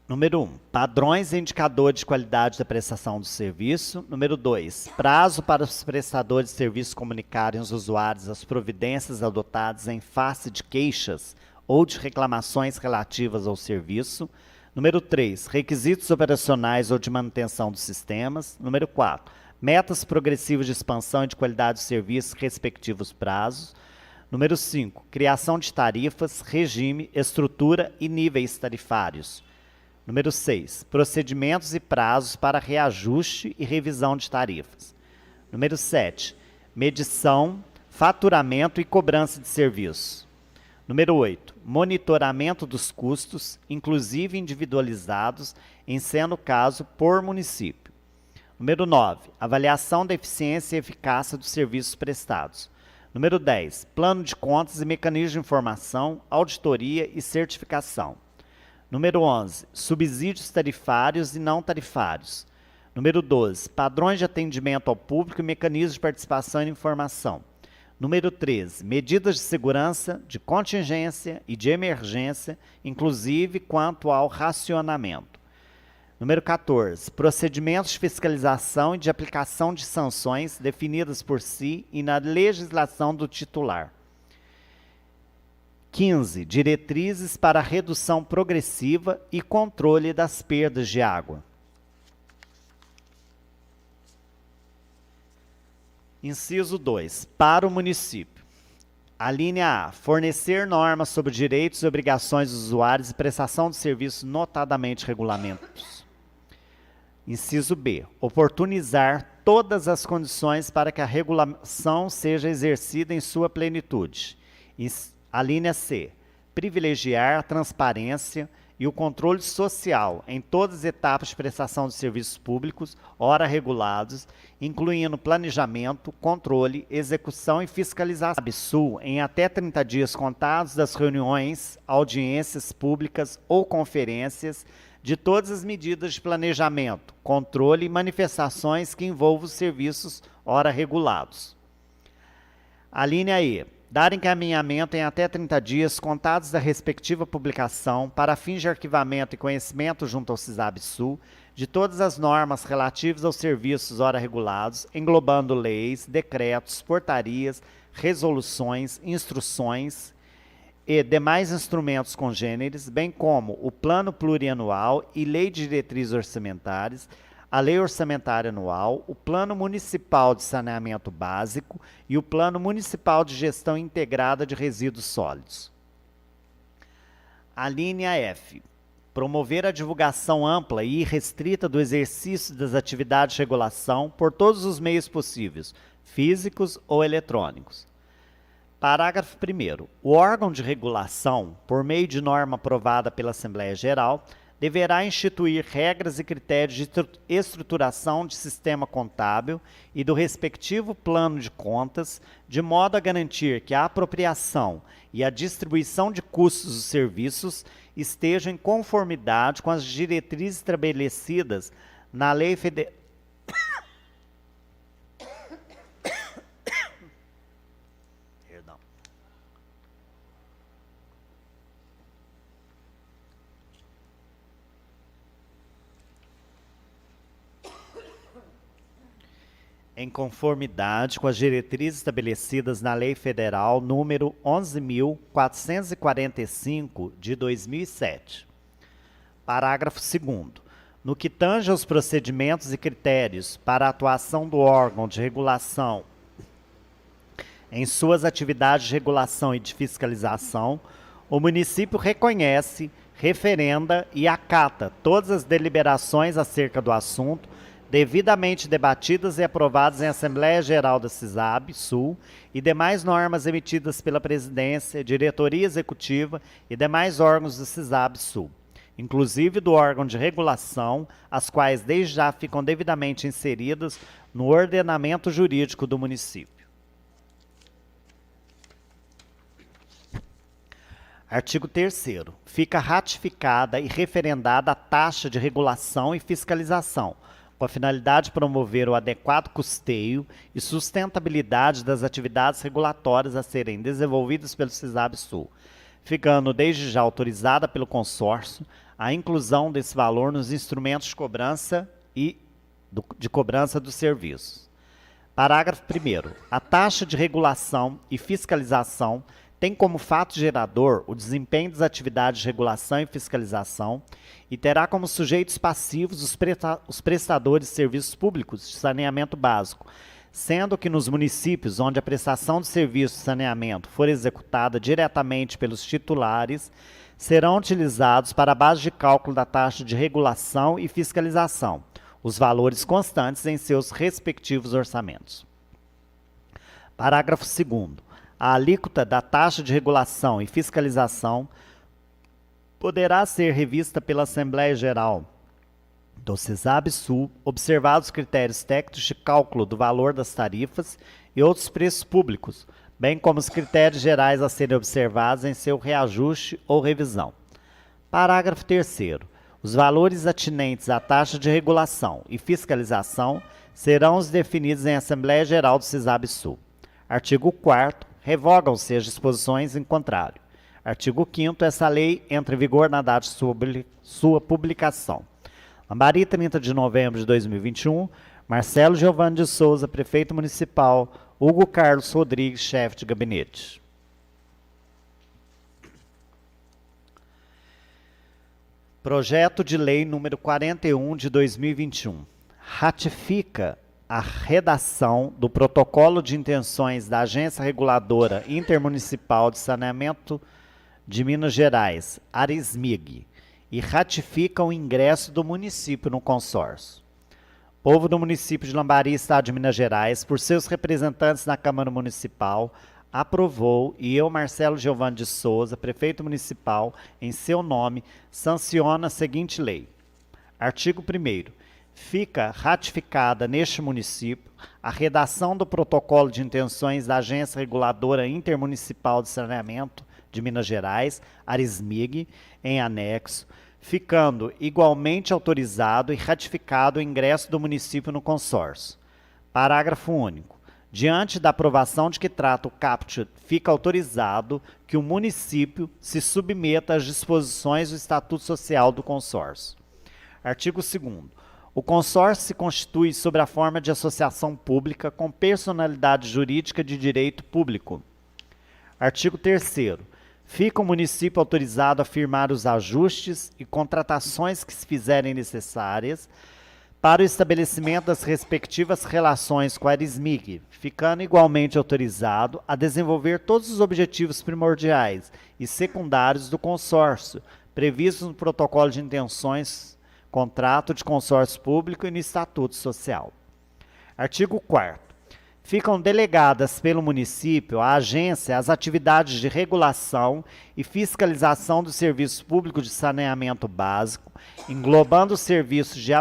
Número 1, padrões e indicadores de qualidade da prestação do serviço. Número 2, prazo para os prestadores de serviço comunicarem aos usuários as providências adotadas em face de queixas ou de reclamações relativas ao serviço. Número 3, requisitos operacionais ou de manutenção dos sistemas. Número 4, metas progressivas de expansão e de qualidade do serviço, respectivos prazos. Número 5, criação de tarifas, regime, estrutura e níveis tarifários. Número 6, procedimentos e prazos para reajuste e revisão de tarifas. Número 7, medição, faturamento e cobrança de serviço. Número 8, monitoramento dos custos, inclusive individualizados, em sendo o caso por município. Número 9, avaliação da eficiência e eficácia dos serviços prestados. Número 10, plano de contas e mecanismo de informação, auditoria e certificação. Número 11, subsídios tarifários e não tarifários. Número 12, padrões de atendimento ao público e mecanismos de participação e informação. Número 13, medidas de segurança, de contingência e de emergência, inclusive quanto ao racionamento. Número 14, procedimentos de fiscalização e de aplicação de sanções definidas por si e na legislação do titular. 15, diretrizes para a redução progressiva e controle das perdas de água. Inciso 2, para o município. A linha A, fornecer normas sobre direitos e obrigações dos usuários e prestação de serviços, notadamente regulamentos. Inciso B, oportunizar todas as condições para que a regulação seja exercida em sua plenitude. A linha C, privilegiar a transparência e o controle social em todas as etapas de prestação de serviços públicos, ora regulados, incluindo planejamento, controle, execução e fiscalização. Sul, em até 30 dias contados das reuniões, audiências públicas ou conferências de todas as medidas de planejamento, controle e manifestações que envolvam os serviços ora regulados. A linha E, dar encaminhamento em até 30 dias contados da respectiva publicação para fins de arquivamento e conhecimento junto ao CISAB-Sul de todas as normas relativas aos serviços ora regulados, englobando leis, decretos, portarias, resoluções, instruções e demais instrumentos congêneres, bem como o Plano Plurianual e Lei de Diretrizes Orçamentárias, a Lei Orçamentária Anual, o Plano Municipal de Saneamento Básico e o Plano Municipal de Gestão Integrada de Resíduos Sólidos. A linha F. Promover a divulgação ampla e irrestrita do exercício das atividades de regulação por todos os meios possíveis, físicos ou eletrônicos. Parágrafo 1º. O órgão de regulação, por meio de norma aprovada pela Assembleia Geral, deverá instituir regras e critérios de estruturação de sistema contábil e do respectivo plano de contas, de modo a garantir que a apropriação e a distribuição de custos dos serviços estejam em conformidade com as diretrizes estabelecidas na Lei Federal. Em conformidade com as diretrizes estabelecidas na Lei Federal número 11.445, de 2007. Parágrafo 2º. No que tange aos procedimentos e critérios para a atuação do órgão de regulação em suas atividades de regulação e de fiscalização, o município reconhece, referenda e acata todas as deliberações acerca do assunto devidamente debatidas e aprovadas em Assembleia Geral da CISAB-Sul e demais normas emitidas pela Presidência, Diretoria Executiva e demais órgãos do CISAB-Sul, inclusive do órgão de regulação, as quais desde já ficam devidamente inseridas no ordenamento jurídico do município. Artigo 3º. Fica ratificada e referendada a taxa de regulação e fiscalização, com a finalidade de promover o adequado custeio e sustentabilidade das atividades regulatórias a serem desenvolvidas pelo CISAB-Sul, ficando desde já autorizada pelo consórcio a inclusão desse valor nos instrumentos de cobrança dos serviços. Parágrafo 1º. A taxa de regulação e fiscalização tem como fato gerador o desempenho das atividades de regulação e fiscalização e terá como sujeitos passivos os prestadores de serviços públicos de saneamento básico, sendo que nos municípios onde a prestação de serviço de saneamento for executada diretamente pelos titulares, serão utilizados para a base de cálculo da taxa de regulação e fiscalização, os valores constantes em seus respectivos orçamentos. Parágrafo 2º. A alíquota da taxa de regulação e fiscalização poderá ser revista pela Assembleia Geral do CISAB-Sul, observados os critérios técnicos de cálculo do valor das tarifas e outros preços públicos, bem como os critérios gerais a serem observados em seu reajuste ou revisão. Parágrafo 3º. Os valores atinentes à taxa de regulação e fiscalização serão os definidos em Assembleia Geral do CISAB-Sul. Artigo 4º. Revogam-se as disposições em contrário. Artigo 5º. Essa lei entra em vigor na data de sua publicação. Lambari, 30 de novembro de 2021. Marcelo Giovanni de Souza, prefeito municipal. Hugo Carlos Rodrigues, chefe de gabinete. Projeto de Lei número 41 de 2021. Ratifica a redação do Protocolo de Intenções da Agência Reguladora Intermunicipal de Saneamento de Minas Gerais, Aresmig, e ratifica o ingresso do município no consórcio. Povo do município de Lambari, Estado de Minas Gerais, por seus representantes na Câmara Municipal, aprovou e eu, Marcelo Giovanni de Souza, prefeito municipal, em seu nome, sanciono a seguinte lei. Artigo 1º. Fica ratificada neste município a redação do protocolo de intenções da Agência Reguladora Intermunicipal de Saneamento de Minas Gerais, Arismig, em anexo, ficando igualmente autorizado e ratificado o ingresso do município no consórcio. Parágrafo único. Diante da aprovação de que trata o caput, fica autorizado que o município se submeta às disposições do Estatuto Social do consórcio. Artigo 2º. O consórcio se constitui sob a forma de associação pública com personalidade jurídica de direito público. Artigo 3º. Fica o município autorizado a firmar os ajustes e contratações que se fizerem necessárias para o estabelecimento das respectivas relações com a Arismig, ficando igualmente autorizado a desenvolver todos os objetivos primordiais e secundários do consórcio, previstos no protocolo de intenções, contrato de consórcio público e no Estatuto Social. Artigo 4º. Ficam delegadas pelo município à agência as atividades de regulação e fiscalização do serviço público de saneamento básico, englobando os serviços de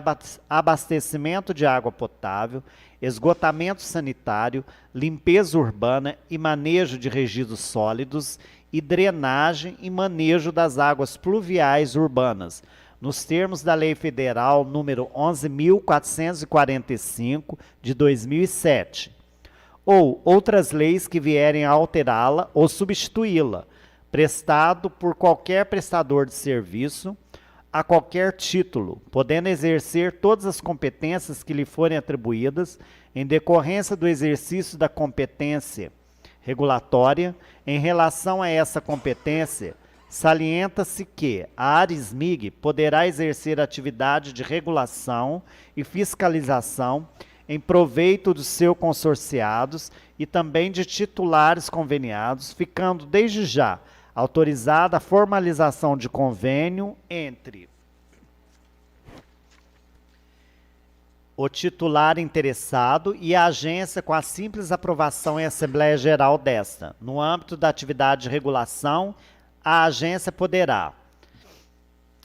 abastecimento de água potável, esgotamento sanitário, limpeza urbana e manejo de resíduos sólidos e drenagem e manejo das águas pluviais urbanas, nos termos da Lei Federal número 11.445, de 2007, ou outras leis que vierem a alterá-la ou substituí-la, prestado por qualquer prestador de serviço, a qualquer título, podendo exercer todas as competências que lhe forem atribuídas em decorrência do exercício da competência regulatória. Em relação a essa competência, salienta-se que a Arismig poderá exercer atividade de regulação e fiscalização em proveito dos seus consorciados e também de titulares conveniados, ficando desde já autorizada a formalização de convênio entre o titular interessado e a agência com a simples aprovação em Assembleia Geral desta. No âmbito da atividade de regulação, a agência poderá: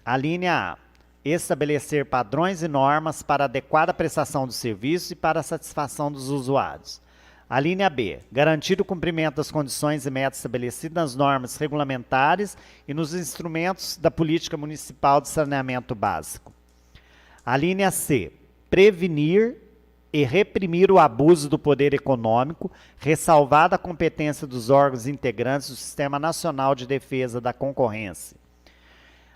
a linha A, estabelecer padrões e normas para adequada prestação do serviço e para a satisfação dos usuários. A linha B, garantir o cumprimento das condições e metas estabelecidas nas normas regulamentares e nos instrumentos da política municipal de saneamento básico. A linha C, prevenir e reprimir o abuso do poder econômico, ressalvada a competência dos órgãos integrantes do Sistema Nacional de Defesa da Concorrência.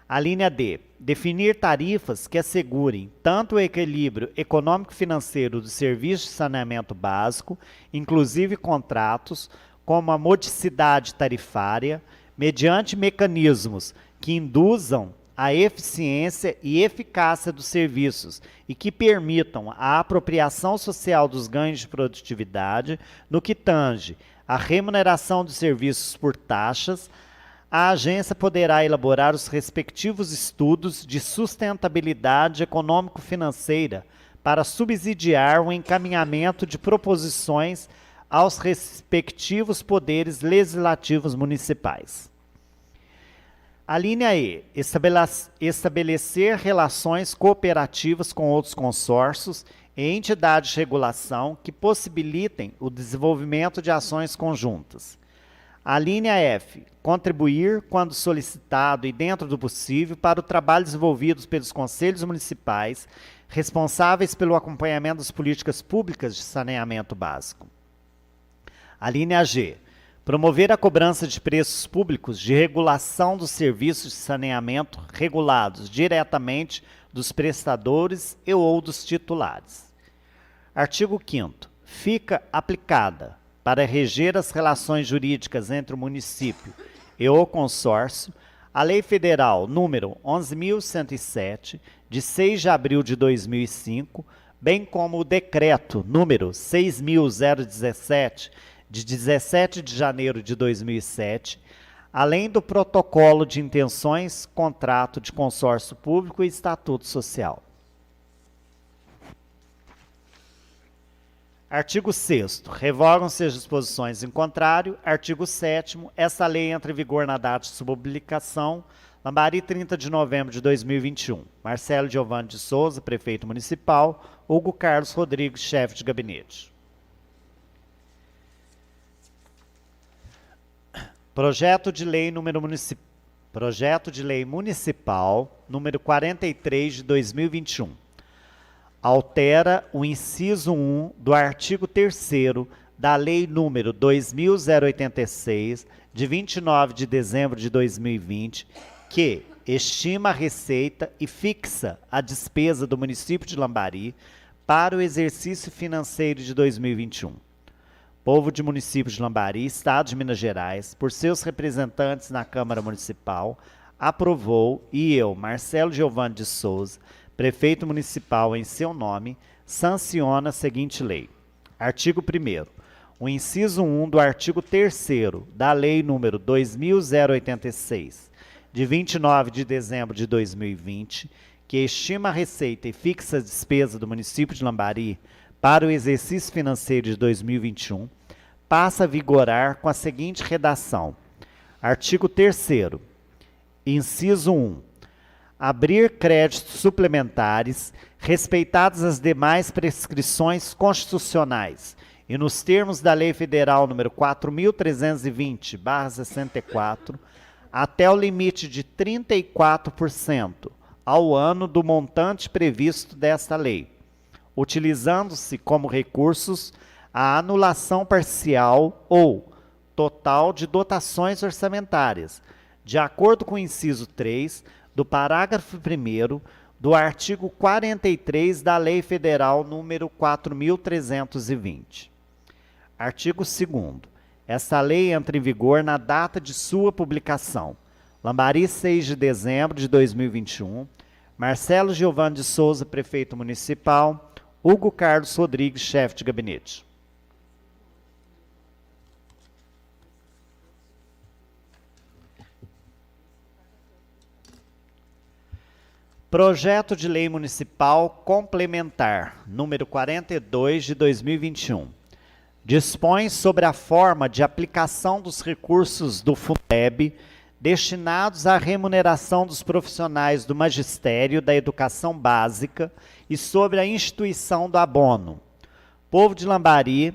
A linha D, definir tarifas que assegurem tanto o equilíbrio econômico-financeiro do serviço de saneamento básico, inclusive contratos, como a modicidade tarifária, mediante mecanismos que induzam a eficiência e eficácia dos serviços e que permitam a apropriação social dos ganhos de produtividade no que tange à remuneração dos serviços por taxas. A agência poderá elaborar os respectivos estudos de sustentabilidade econômico-financeira para subsidiar o encaminhamento de proposições aos respectivos poderes legislativos municipais. A linha E, estabelecer relações cooperativas com outros consórcios e entidades de regulação que possibilitem o desenvolvimento de ações conjuntas. A linha F, contribuir, quando solicitado e dentro do possível, para o trabalho desenvolvido pelos conselhos municipais responsáveis pelo acompanhamento das políticas públicas de saneamento básico. A linha G, promover a cobrança de preços públicos de regulação dos serviços de saneamento regulados diretamente dos prestadores e ou dos titulares. Artigo 5º. Fica aplicada, para reger as relações jurídicas entre o município e o consórcio, a Lei Federal número 11.107, de 6 de abril de 2005, bem como o Decreto número 6.017, de 17 de janeiro de 2007, além do Protocolo de Intenções, Contrato de Consórcio Público e Estatuto Social. Artigo 6º. Revogam-se as disposições em contrário. Artigo 7º. Esta lei entra em vigor na data de sua publicação. Lambari, 30 de novembro de 2021. Marcelo Giovanni de Souza, prefeito municipal. Hugo Carlos Rodrigues, chefe de gabinete. Projeto de lei municipal número 43 de 2021. Altera o inciso 1 do artigo 3º da Lei número 20.086, de 29 de dezembro de 2020, que estima a receita e fixa a despesa do município de Lambari para o exercício financeiro de 2021. Povo de município de Lambari, Estado de Minas Gerais, por seus representantes na Câmara Municipal, aprovou e eu, Marcelo Giovanni de Souza, prefeito municipal em seu nome, sanciona a seguinte lei. Artigo 1º. O inciso 1 do artigo 3º da Lei número 20.086, de 29 de dezembro de 2020, que estima a receita e fixa a despesa do município de Lambari para o exercício financeiro de 2021, passa a vigorar com a seguinte redação. Artigo 3º. Inciso 1. Abrir créditos suplementares, respeitadas as demais prescrições constitucionais e nos termos da Lei Federal nº 4.320/64, até o limite de 34% ao ano do montante previsto desta lei, utilizando-se como recursos a anulação parcial ou total de dotações orçamentárias, de acordo com o inciso 3 do parágrafo 1º do artigo 43 da Lei Federal número 4.320. Artigo 2º. Esta lei entra em vigor na data de sua publicação. Lambari, 6 de dezembro de 2021. Marcelo Giovanni de Souza, prefeito municipal. Hugo Carlos Rodrigues, chefe de gabinete. Projeto de Lei Municipal Complementar, número 42 de 2021. Dispõe sobre a forma de aplicação dos recursos do Fundeb destinados à remuneração dos profissionais do magistério da educação básica e sobre a instituição do abono. Povo de Lambari,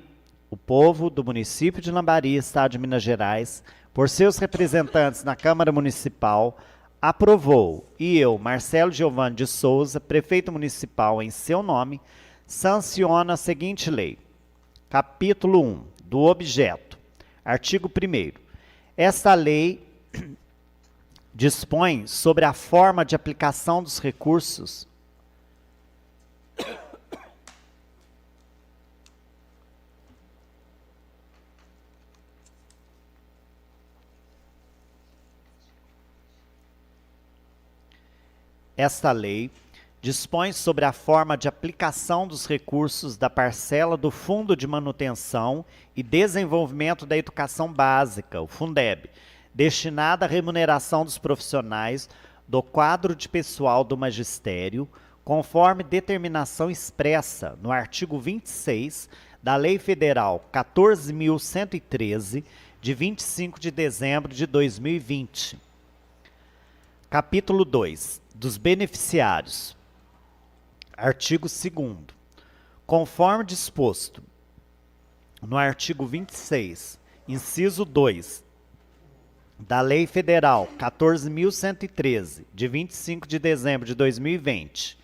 o povo do município de Lambari, Estado de Minas Gerais, por seus representantes na Câmara Municipal, aprovou, e eu, Marcelo Giovanni de Souza, prefeito municipal em seu nome, sanciona a seguinte lei. Capítulo 1, do objeto. Artigo 1º. Esta lei dispõe sobre a forma de aplicação dos recursos Esta lei dispõe sobre a forma de aplicação dos recursos da parcela do Fundo de Manutenção e Desenvolvimento da Educação Básica, o Fundeb, destinada à remuneração dos profissionais do quadro de pessoal do magistério, conforme determinação expressa no artigo 26 da Lei Federal 14.113, de 25 de dezembro de 2020. Capítulo 2. Dos beneficiários. Artigo 2º. Conforme disposto no artigo 26, inciso 2, da Lei Federal 14.113, de 25 de dezembro de 2020,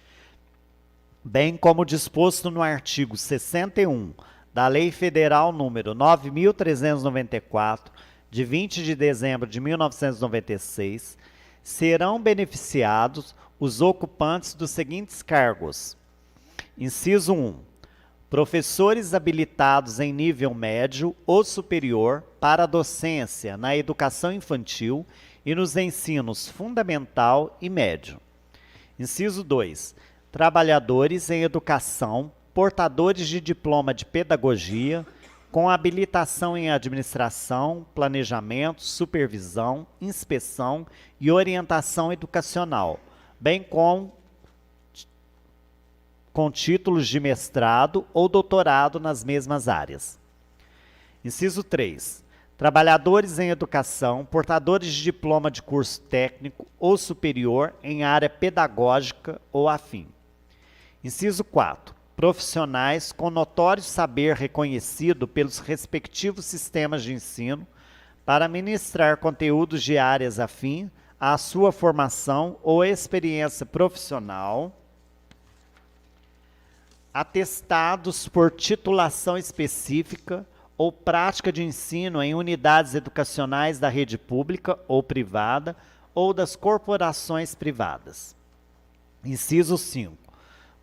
bem como disposto no artigo 61 da Lei Federal número 9.394, de 20 de dezembro de 1996, serão beneficiados os ocupantes dos seguintes cargos. Inciso 1. Professores habilitados em nível médio ou superior para a docência na educação infantil e nos ensinos fundamental e médio. Inciso 2. Trabalhadores em educação, portadores de diploma de pedagogia, com habilitação em administração, planejamento, supervisão, inspeção e orientação educacional, bem com com títulos de mestrado ou doutorado nas mesmas áreas. Inciso 3. Trabalhadores em educação, portadores de diploma de curso técnico ou superior em área pedagógica ou afim. Inciso 4. Profissionais com notório saber reconhecido pelos respectivos sistemas de ensino para ministrar conteúdos de áreas afim à sua formação ou experiência profissional, atestados por titulação específica ou prática de ensino em unidades educacionais da rede pública ou privada ou das corporações privadas. Inciso 5.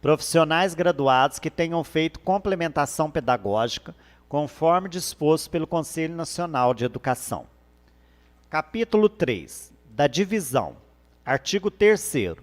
Profissionais graduados que tenham feito complementação pedagógica, conforme disposto pelo Conselho Nacional de Educação. Capítulo 3. Da divisão. Artigo 3º.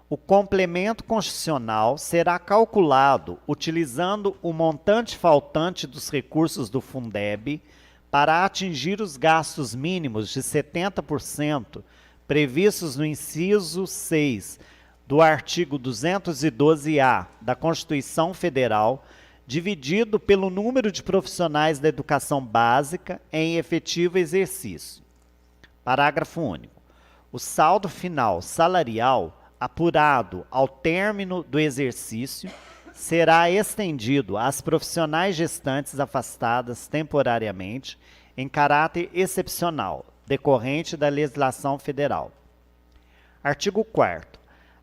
O complemento constitucional será calculado utilizando o montante faltante dos recursos do Fundeb para atingir os gastos mínimos de 70% previstos no inciso 6 do artigo 212-A da Constituição Federal, dividido pelo número de profissionais da educação básica em efetivo exercício. Parágrafo único. O saldo final salarial apurado ao término do exercício será estendido às profissionais gestantes afastadas temporariamente em caráter excepcional, decorrente da legislação federal. Artigo 4º.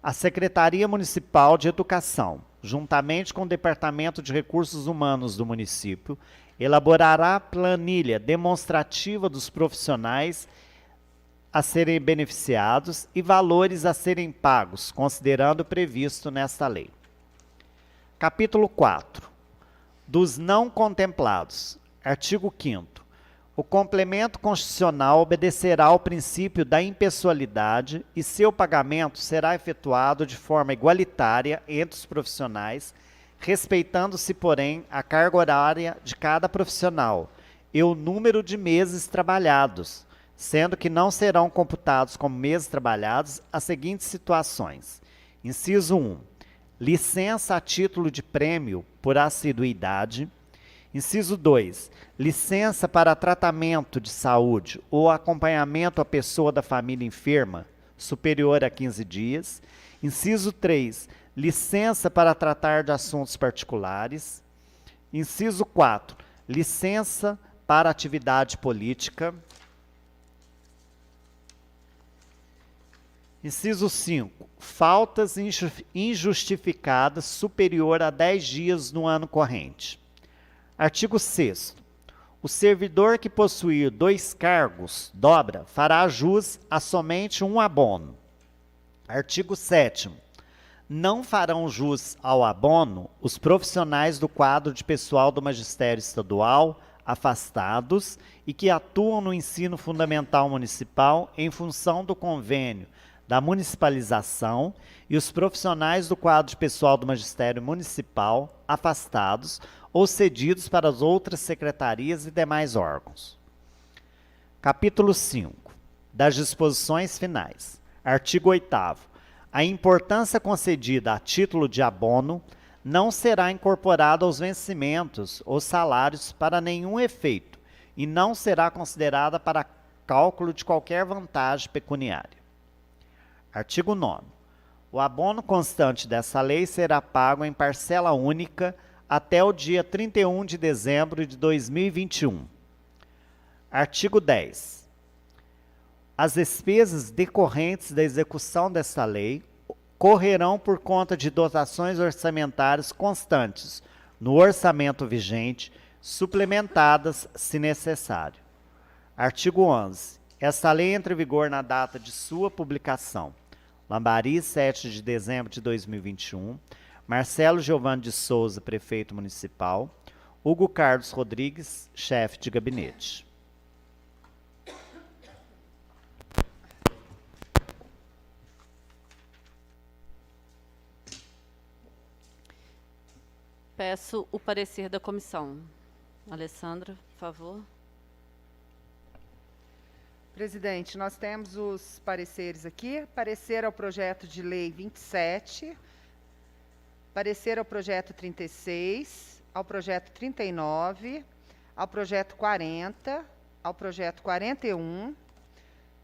A Secretaria Municipal de Educação, juntamente com o Departamento de Recursos Humanos do município, elaborará planilha demonstrativa dos profissionais a serem beneficiados e valores a serem pagos, considerando o previsto nesta lei. Capítulo 4. Dos não contemplados. Artigo 5º. O complemento constitucional obedecerá ao princípio da impessoalidade e seu pagamento será efetuado de forma igualitária entre os profissionais, respeitando-se, porém, a carga horária de cada profissional e o número de meses trabalhados, sendo que não serão computados como meses trabalhados as seguintes situações. Inciso 1. Licença a título de prêmio por assiduidade. Inciso 2. Licença para tratamento de saúde ou acompanhamento à pessoa da família enferma, superior a 15 dias. Inciso 3. Licença para tratar de assuntos particulares. Inciso 4. Licença para atividade política. Inciso 5. Faltas injustificadas superior a 10 dias no ano corrente. Artigo 6º. O servidor que possuir 2 cargos, dobra, fará jus a somente um abono. Artigo 7º. Não farão jus ao abono os profissionais do quadro de pessoal do magistério estadual afastados e que atuam no ensino fundamental municipal em função do convênio da municipalização e os profissionais do quadro de pessoal do magistério municipal afastados ou cedidos para as outras secretarias e demais órgãos. Capítulo 5. Das disposições finais. Artigo 8º. A importância concedida a título de abono não será incorporada aos vencimentos ou salários para nenhum efeito e não será considerada para cálculo de qualquer vantagem pecuniária. Artigo 9º. O abono constante dessa lei será pago em parcela única até o dia 31 de dezembro de 2021. Artigo 10. As despesas decorrentes da execução desta lei correrão por conta de dotações orçamentárias constantes no orçamento vigente, suplementadas se necessário. Artigo 11. Esta lei entra em vigor na data de sua publicação. Lambari, 7 de dezembro de 2021. Marcelo Giovanni de Souza, prefeito municipal. Hugo Carlos Rodrigues, chefe de gabinete. Peço o parecer da comissão. Alessandra, por favor. Presidente, nós temos os pareceres aqui. Parecer ao projeto de lei 27, Parecer ao projeto 36, ao projeto 39, ao projeto 40, ao projeto 41,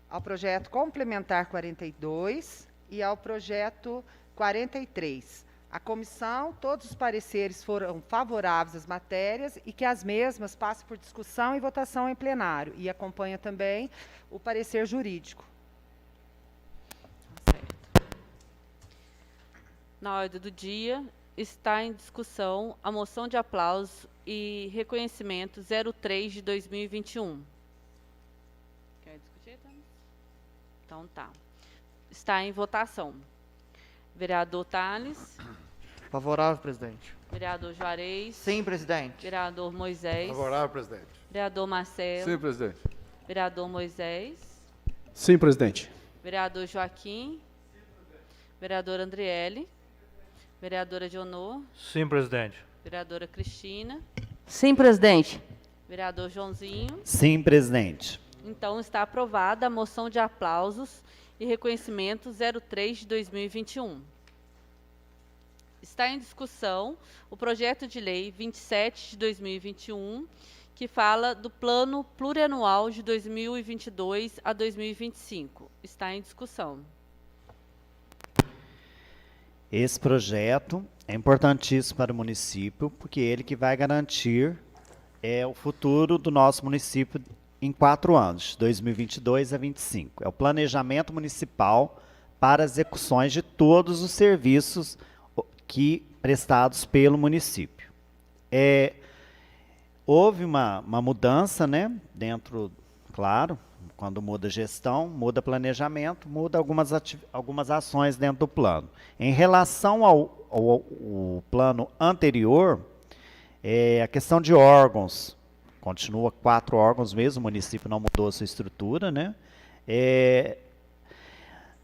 ao projeto complementar 42 e ao projeto 43. A comissão, todos os pareceres foram favoráveis às matérias e que as mesmas passem por discussão e votação em plenário. E acompanha também o parecer jurídico. Certo. Na ordem do dia, está em discussão a moção de aplauso e reconhecimento 03 de 2021. Quer discutir, Tânia? Então tá. Está em votação. Vereador Tales. Favorável, presidente. Vereador Juarez. Sim, presidente. Vereador Moisés. Favorável, presidente. Vereador Marcelo. Sim, presidente. Vereador Moisés. Sim, presidente. Vereador Joaquim. Vereadora Andriele. Vereadora Dionor. Sim, presidente. Vereadora Cristina. Sim, presidente. Vereador Joãozinho. Sim, presidente. Então, está aprovada a moção de aplausos e reconhecimento 03 de 2021. Está em discussão o projeto de lei 27 de 2021, que fala do plano plurianual de 2022 a 2025. Está em discussão. Esse projeto é importantíssimo para o município, porque ele que vai garantir o futuro do nosso município em 4 anos, 2022 a 2025. É o planejamento municipal para as execuções de todos os serviços prestados pelo município. Houve uma mudança, né, dentro, claro, quando muda a gestão, muda planejamento, muda algumas ações dentro do plano. Em relação ao plano anterior, a questão de órgãos, continua 4 órgãos mesmo, o município não mudou a sua estrutura, né?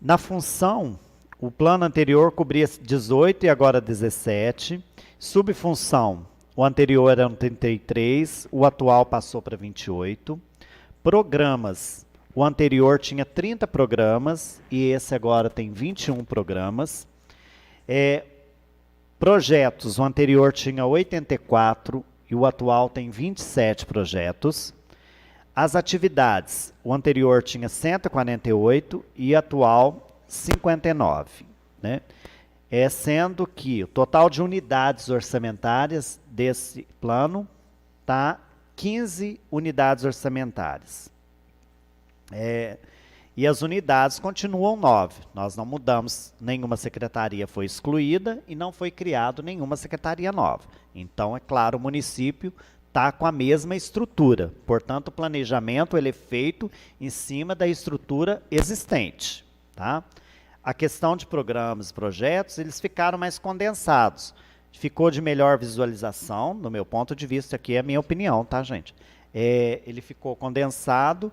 Na função, o plano anterior cobria 18 e agora 17. Subfunção, o anterior era 33, o atual passou para 28. Programas, o anterior tinha 30 programas e esse agora tem 21 programas. Projetos, o anterior tinha 84 e o atual tem 27 projetos. As atividades, o anterior tinha 148 e atual 59, né? Sendo que o total de unidades orçamentárias desse plano está 15 unidades orçamentárias. E as unidades continuam 9. Nós não mudamos, nenhuma secretaria foi excluída e não foi criado nenhuma secretaria nova. Então, é claro, o município está com a mesma estrutura. Portanto, o planejamento ele é feito em cima da estrutura existente. Tá? A questão de programas e projetos, eles ficaram mais condensados. Ficou de melhor visualização, no meu ponto de vista, aqui é a minha opinião, tá, gente? Ele ficou condensado,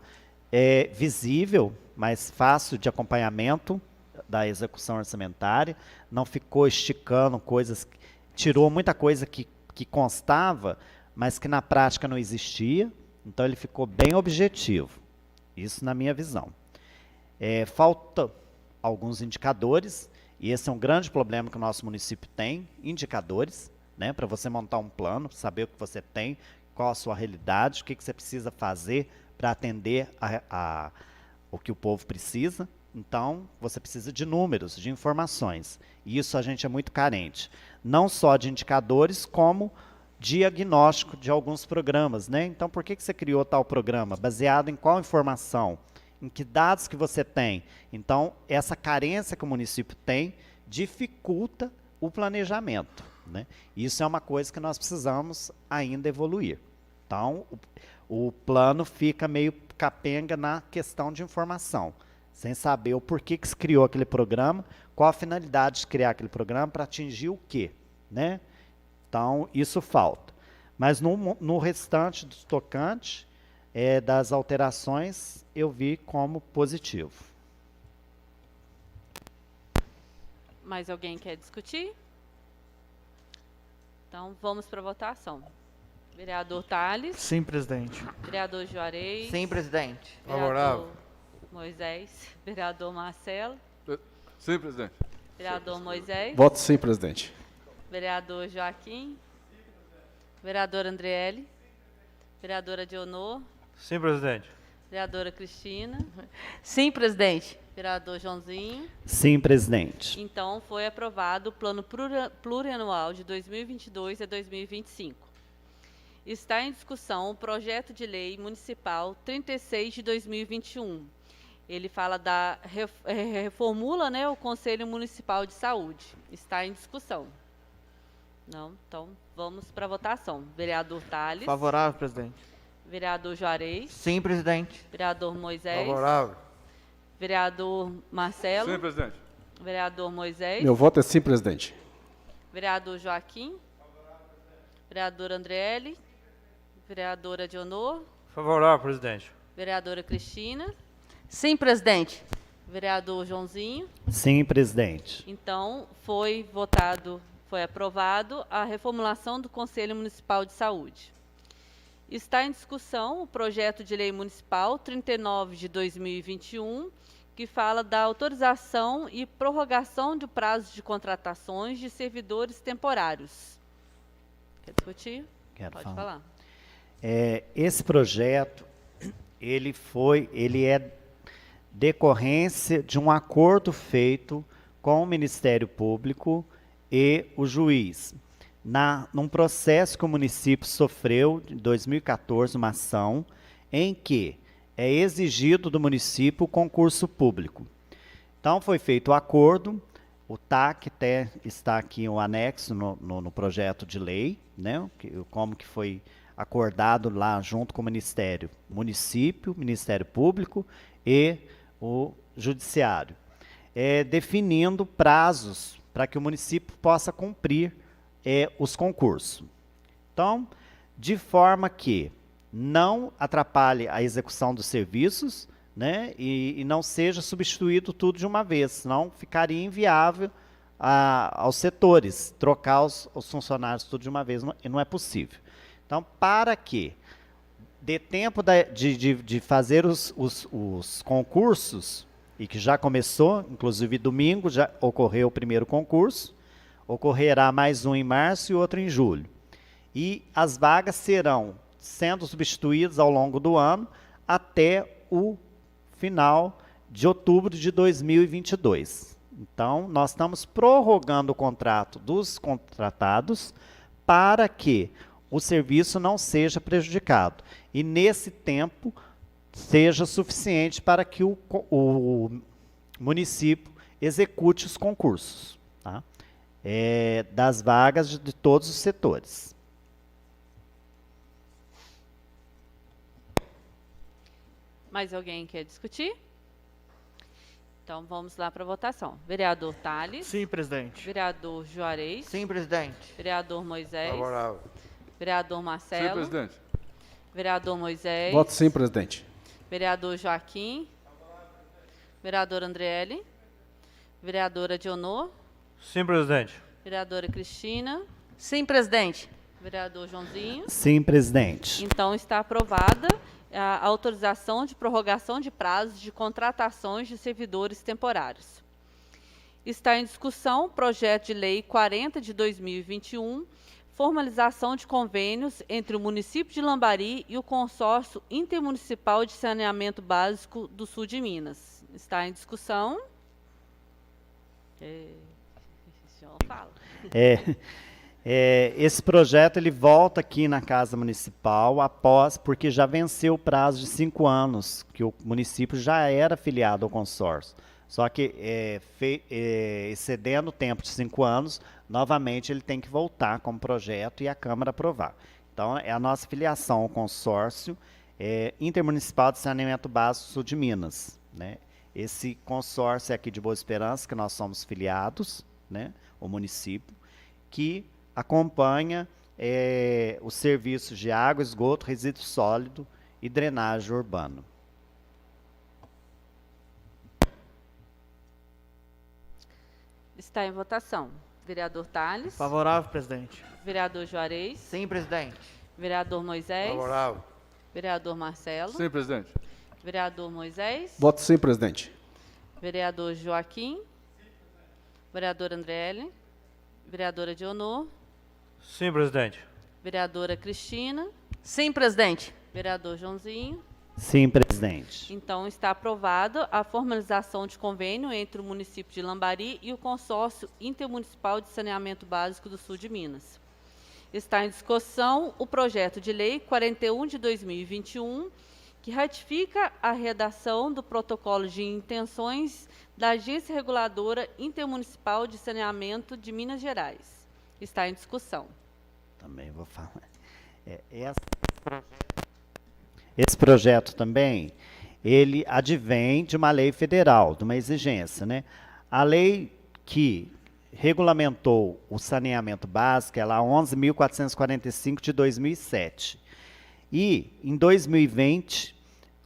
visível, mais fácil de acompanhamento da execução orçamentária, não ficou esticando coisas, tirou muita coisa que constava, mas que na prática não existia, então ele ficou bem objetivo, isso na minha visão. Falta alguns indicadores, e esse é um grande problema que o nosso município tem, indicadores, né, para você montar um plano, saber o que você tem, qual a sua realidade, o que você precisa fazer para atender o que o povo precisa. Então, você precisa de números, de informações. E isso a gente é muito carente. Não só de indicadores, como diagnóstico de alguns programas, né? Então, por que você criou tal programa? Baseado em qual informação? Em que dados que você tem? Então, essa carência que o município tem dificulta o planejamento, né? Isso é uma coisa que nós precisamos ainda evoluir. Então, o plano fica meio capenga na questão de informação, sem saber o porquê que se criou aquele programa, qual a finalidade de criar aquele programa para atingir o quê, né? Então, isso falta. Mas no restante do tocante, das alterações, eu vi como positivo. Mais alguém quer discutir? Então, vamos para a votação. Vereador Tales. Sim, presidente. Vereador Juarez. Sim, presidente. Vereador Favorável. Moisés. Vereador Marcelo. Sim, presidente. Vereador Moisés. Voto sim, presidente. Vereador Joaquim. Vereadora Andriele. Vereadora Dionor. Sim, presidente. Vereadora Cristina. Sim, presidente. Vereador Joãozinho. Sim, presidente. Então, foi aprovado o Plano Plurianual de 2022 a 2025. Está em discussão o projeto de lei municipal 36 de 2021. Ele fala da reformula, né, o Conselho Municipal de Saúde. Está em discussão. Não? Então, vamos para a votação. Vereador Tales. Favorável, presidente. Vereador Juarez. Sim, presidente. Vereador Moisés. Favorável. Vereador Marcelo. Sim, presidente. Vereador Moisés. Meu voto é sim, presidente. Vereador Joaquim. Vereadora Andriele. Vereadora Dionor. Favorável, presidente. Vereadora Cristina. Sim, presidente. Vereador Joãozinho. Sim, presidente. Então, foi aprovado a reformulação do Conselho Municipal de Saúde. Está em discussão o projeto de lei municipal 39 de 2021, que fala da autorização e prorrogação de prazos de contratações de servidores temporários. Quer discutir? Quero Pode falar. falar. Esse projeto, ele é decorrência de um acordo feito com o Ministério Público e o juiz. Num processo que o município sofreu, em 2014, uma ação em que é exigido do município o concurso público. Então, foi feito o acordo, o TAC até está aqui o anexo no projeto de lei, né, como que foi acordado lá junto com o Ministério, município, Ministério Público e o Judiciário, definindo prazos para que o município possa cumprir os concursos. Então, de forma que não atrapalhe a execução dos serviços, né, e não seja substituído tudo de uma vez, senão ficaria inviável aos setores, trocar os funcionários tudo de uma vez, não é possível. Então, para que dê tempo de fazer os concursos, e que já começou, inclusive domingo já ocorreu o primeiro concurso, ocorrerá mais um em março e outro em julho. E as vagas serão sendo substituídas ao longo do ano até o final de outubro de 2022. Então, nós estamos prorrogando o contrato dos contratados para que o serviço não seja prejudicado. E nesse tempo seja suficiente para que o município execute os concursos, tá? Das vagas de todos os setores. Mais alguém quer discutir? Então, vamos lá para a votação. Vereador Tales. Sim, presidente. Vereador Juarez. Sim, presidente. Vereador Moisés. Favorável. Vereador Marcelo. Sim, presidente. Vereador Moisés. Voto sim, presidente. Vereador Joaquim. Vereadora Andriele. Vereadora Dionor. Sim, presidente. Vereadora Cristina. Sim, presidente. Vereador Joãozinho. Sim, presidente. Então, está aprovada a autorização de prorrogação de prazos de contratações de servidores temporários. Está em discussão o projeto de lei 40 de 2021, formalização de convênios entre o município de Lambari e o consórcio intermunicipal de saneamento básico do sul de Minas. Está em discussão. O senhor fala. Esse projeto ele volta aqui na Casa Municipal porque já venceu o prazo de 5 anos, que o município já era filiado ao consórcio. Só que, excedendo o tempo de 5 anos, novamente ele tem que voltar como projeto e a Câmara aprovar. Então, é a nossa filiação ao consórcio intermunicipal de saneamento básico sul de Minas, né? Esse consórcio é aqui de Boa Esperança, que nós somos filiados, né, o município, que acompanha os serviços de água, esgoto, resíduo sólido e drenagem urbana. Está em votação. Vereador Tales. Favorável, presidente. Vereador Juarez. Sim, presidente. Vereador Moisés. Favorável. Vereador Marcelo. Sim, presidente. Vereador Moisés. Voto sim, presidente. Vereador Joaquim. Vereador Andriele. Vereadora Dionor. Sim, presidente. Vereadora Cristina. Sim, presidente. Vereador Joãozinho. Sim, presidente. Então, está aprovada a formalização de convênio entre o município de Lambari e o Consórcio Intermunicipal de Saneamento Básico do Sul de Minas. Está em discussão o projeto de lei 41 de 2021, que ratifica a redação do protocolo de intenções da Agência Reguladora Intermunicipal de Saneamento de Minas Gerais. Está em discussão. Também vou falar. Esse projeto também, ele advém de uma lei federal, de uma exigência, né? A lei que regulamentou o saneamento básico é lá 11.445 de 2007. E, em 2020,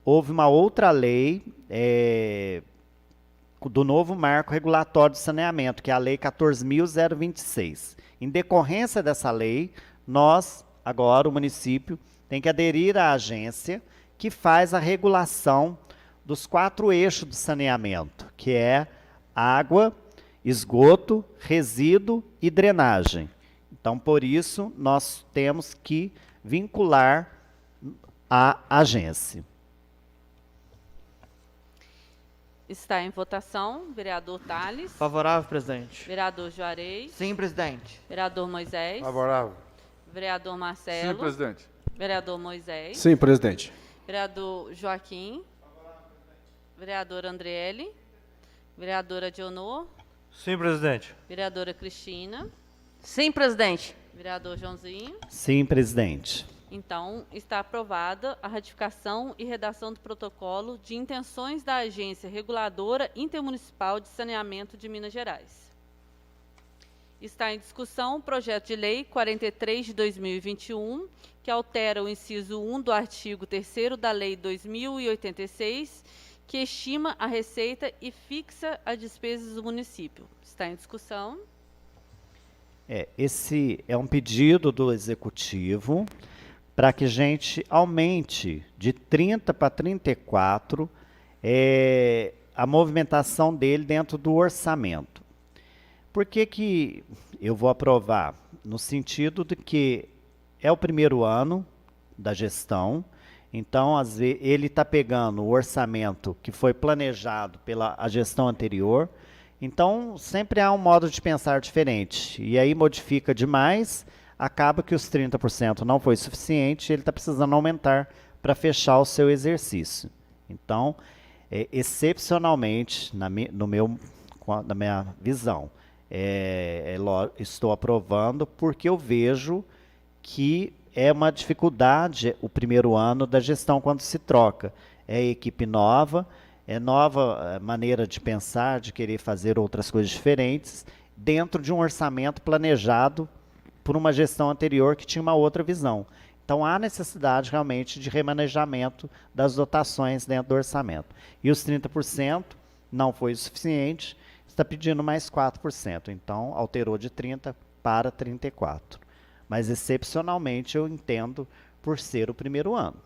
houve uma outra lei do novo marco regulatório de saneamento, que é a Lei 14.026. Em decorrência dessa lei, nós, agora, o município, tem que aderir à agência que faz a regulação dos 4 eixos do saneamento, que é água, esgoto, resíduo e drenagem. Então, por isso, nós temos que vincular a agência. Está em votação, vereador Tales. Favorável, presidente. Vereador Juarez. Sim, presidente. Vereador Moisés. Favorável. Vereador Marcelo. Sim, presidente. Vereador Moisés. Sim, presidente. Vereador Joaquim. Vereador Andriele. Vereadora Dionor. Sim, presidente. Vereadora Cristina. Sim, presidente. Vereador Joãozinho. Sim, presidente. Então, está aprovada a ratificação e redação do protocolo de intenções da Agência Reguladora Intermunicipal de Saneamento de Minas Gerais. Está em discussão o projeto de lei 43 de 2021, que altera o inciso 1 do artigo 3º da Lei 2086, que estima a receita e fixa as despesas do município. Está em discussão. Esse é um pedido do Executivo para que a gente aumente de 30 para 34 a movimentação dele dentro do orçamento. Por que eu vou aprovar? No sentido de que é o primeiro ano da gestão, então às vezes, ele está pegando o orçamento que foi planejado pela gestão anterior, então sempre há um modo de pensar diferente, e aí modifica demais, acaba que os 30% não foi suficiente, ele está precisando aumentar para fechar o seu exercício. Então, excepcionalmente, na minha visão, estou aprovando porque eu vejo que é uma dificuldade o primeiro ano da gestão quando se troca. É equipe nova, é nova maneira de pensar, de querer fazer outras coisas diferentes, dentro de um orçamento planejado por uma gestão anterior que tinha uma outra visão. Então, há necessidade realmente de remanejamento das dotações dentro do orçamento. E os 30% não foi o suficiente, está pedindo mais 4%. Então, alterou de 30% para 34%. Mas, excepcionalmente, eu entendo por ser o primeiro ano.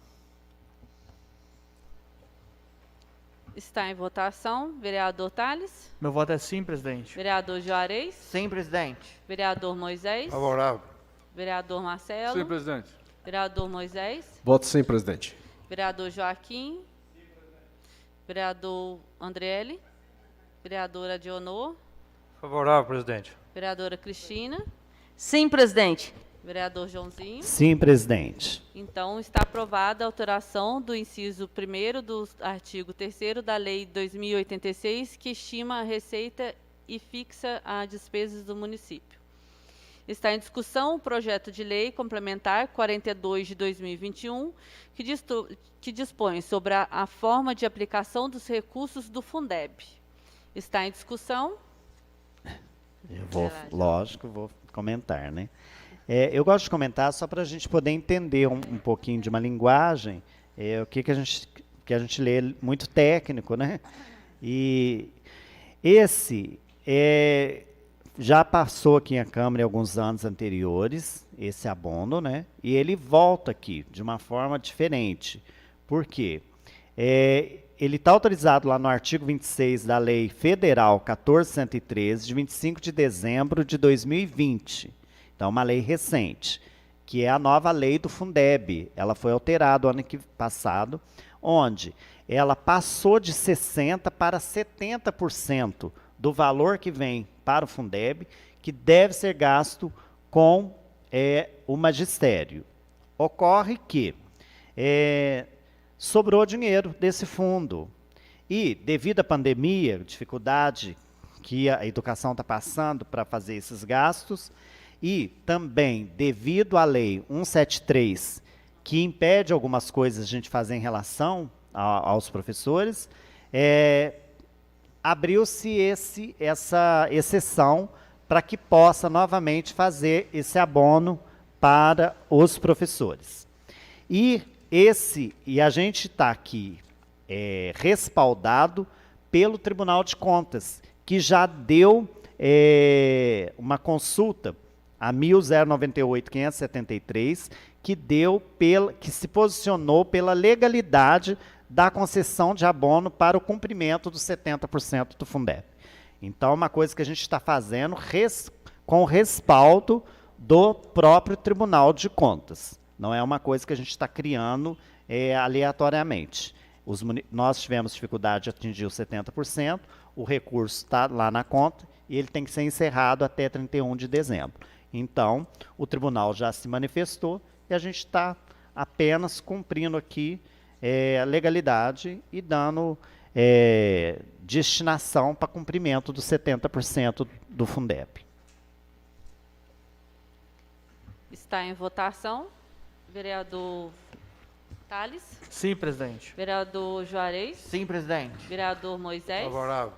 Está em votação. Vereador Tales. Meu voto é sim, presidente. Vereador Juarez. Sim, presidente. Vereador Moisés. Favorável. Vereador Marcelo. Sim, presidente. Vereador Moisés. Voto sim, presidente. Vereador Joaquim. Vereador Andriele. Vereadora Dionor. Favorável, presidente. Vereadora Cristina. Sim, presidente. Vereador Joãozinho. Sim, presidente. Então, está aprovada a alteração do inciso 1º do artigo 3º da Lei 2086, que estima a receita e fixa as despesas do município. Está em discussão o projeto de lei complementar 42 de 2021, que dispõe sobre a forma de aplicação dos recursos do Fundeb. Está em discussão. Eu vou, lógico, vou comentar, né? Eu gosto de comentar só para a gente poder entender um pouquinho de uma linguagem, o que a gente lê muito técnico, né? E esse já passou aqui em Câmara em alguns anos anteriores, esse abono, né? E ele volta aqui de uma forma diferente. Por quê? ele está autorizado lá no artigo 26 da Lei Federal 14.113, de 25 de dezembro de 2020. Então, uma lei recente, que é a nova lei do Fundeb. Ela foi alterada o ano passado, onde ela passou de 60% para 70% do valor que vem para o Fundeb, que deve ser gasto com o magistério. Ocorre que sobrou dinheiro desse fundo. E, devido à pandemia, dificuldade que a educação está passando para fazer esses gastos, e também devido à Lei 173, que impede algumas coisas a gente fazer em relação aos professores, abriu-se essa exceção para que possa novamente fazer esse abono para os professores. E a gente está aqui respaldado pelo Tribunal de Contas, que já deu uma consulta a 1098.573, que se posicionou pela legalidade da concessão de abono para o cumprimento dos 70% do Fundeb. Então, é uma coisa que a gente está fazendo com respaldo do próprio Tribunal de Contas. Não é uma coisa que a gente está criando aleatoriamente. Nós tivemos dificuldade de atingir os 70%, o recurso está lá na conta e ele tem que ser encerrado até 31 de dezembro. Então, o tribunal já se manifestou e a gente está apenas cumprindo aqui a legalidade e dando destinação para cumprimento dos 70% do Fundeb. Está em votação. Vereador Tales. Sim, presidente. Vereador Juarez. Sim, presidente. Vereador Moisés. Favorável.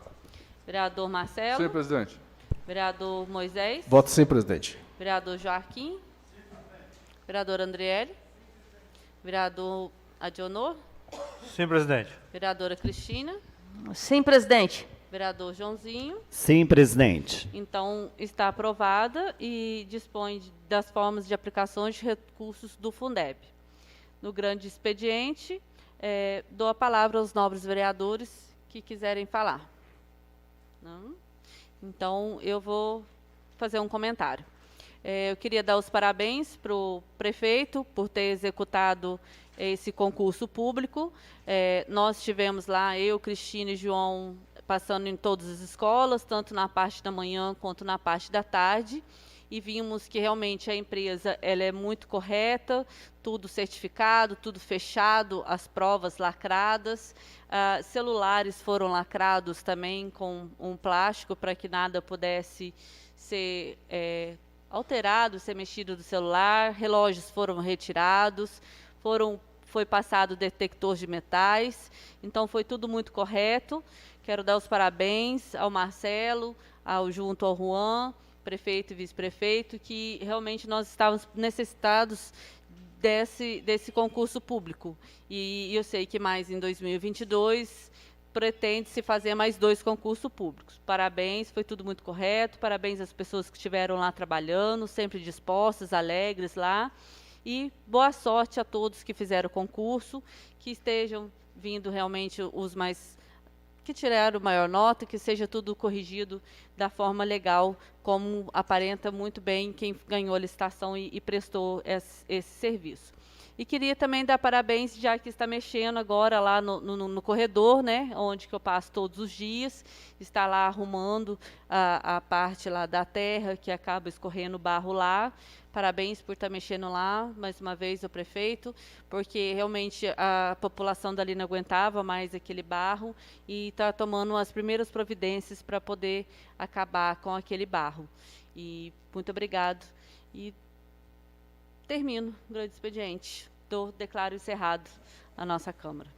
Vereador Marcelo. Sim, presidente. Vereador Moisés. Voto sim, presidente. Vereador Joaquim. Vereador Andriele. Vereador Adionor. Sim, presidente. Vereadora Cristina. Sim, presidente. Vereador Joãozinho. Sim, presidente. Então, está aprovada e dispõe das formas de aplicações de recursos do Fundeb. No grande expediente, dou a palavra aos nobres vereadores que quiserem falar. Não? Então, eu vou fazer um comentário. Eu queria dar os parabéns para o prefeito por ter executado esse concurso público. Nós tivemos lá, eu, Cristina e João, passando em todas as escolas, tanto na parte da manhã quanto na parte da tarde, e vimos que realmente a empresa ela é muito correta, tudo certificado, tudo fechado, as provas lacradas, celulares foram lacrados também com um plástico para que nada pudesse ser alterado, ser mexido do celular, relógios foram retirados, foi passado detector de metais, então foi tudo muito correto. Quero dar os parabéns ao Marcelo, junto ao Juan, prefeito e vice-prefeito, que realmente nós estávamos necessitados desse concurso público. E eu sei que mais em 2022 pretende-se fazer mais 2 concursos públicos. Parabéns, foi tudo muito correto, parabéns às pessoas que estiveram lá trabalhando, sempre dispostas, alegres lá. E boa sorte a todos que fizeram o concurso, que estejam vindo realmente os mais que tiraram maior nota, que seja tudo corrigido da forma legal, como aparenta muito bem quem ganhou a licitação e prestou esse serviço. E queria também dar parabéns, já que está mexendo agora lá no corredor, né, onde que eu passo todos os dias, está lá arrumando a parte lá da terra, que acaba escorrendo barro lá. Parabéns por estar mexendo lá, mais uma vez, o prefeito, porque realmente a população dali não aguentava mais aquele barro e está tomando as primeiras providências para poder acabar com aquele barro. E muito obrigado. E termino o grande expediente. Declaro encerrado a nossa Câmara.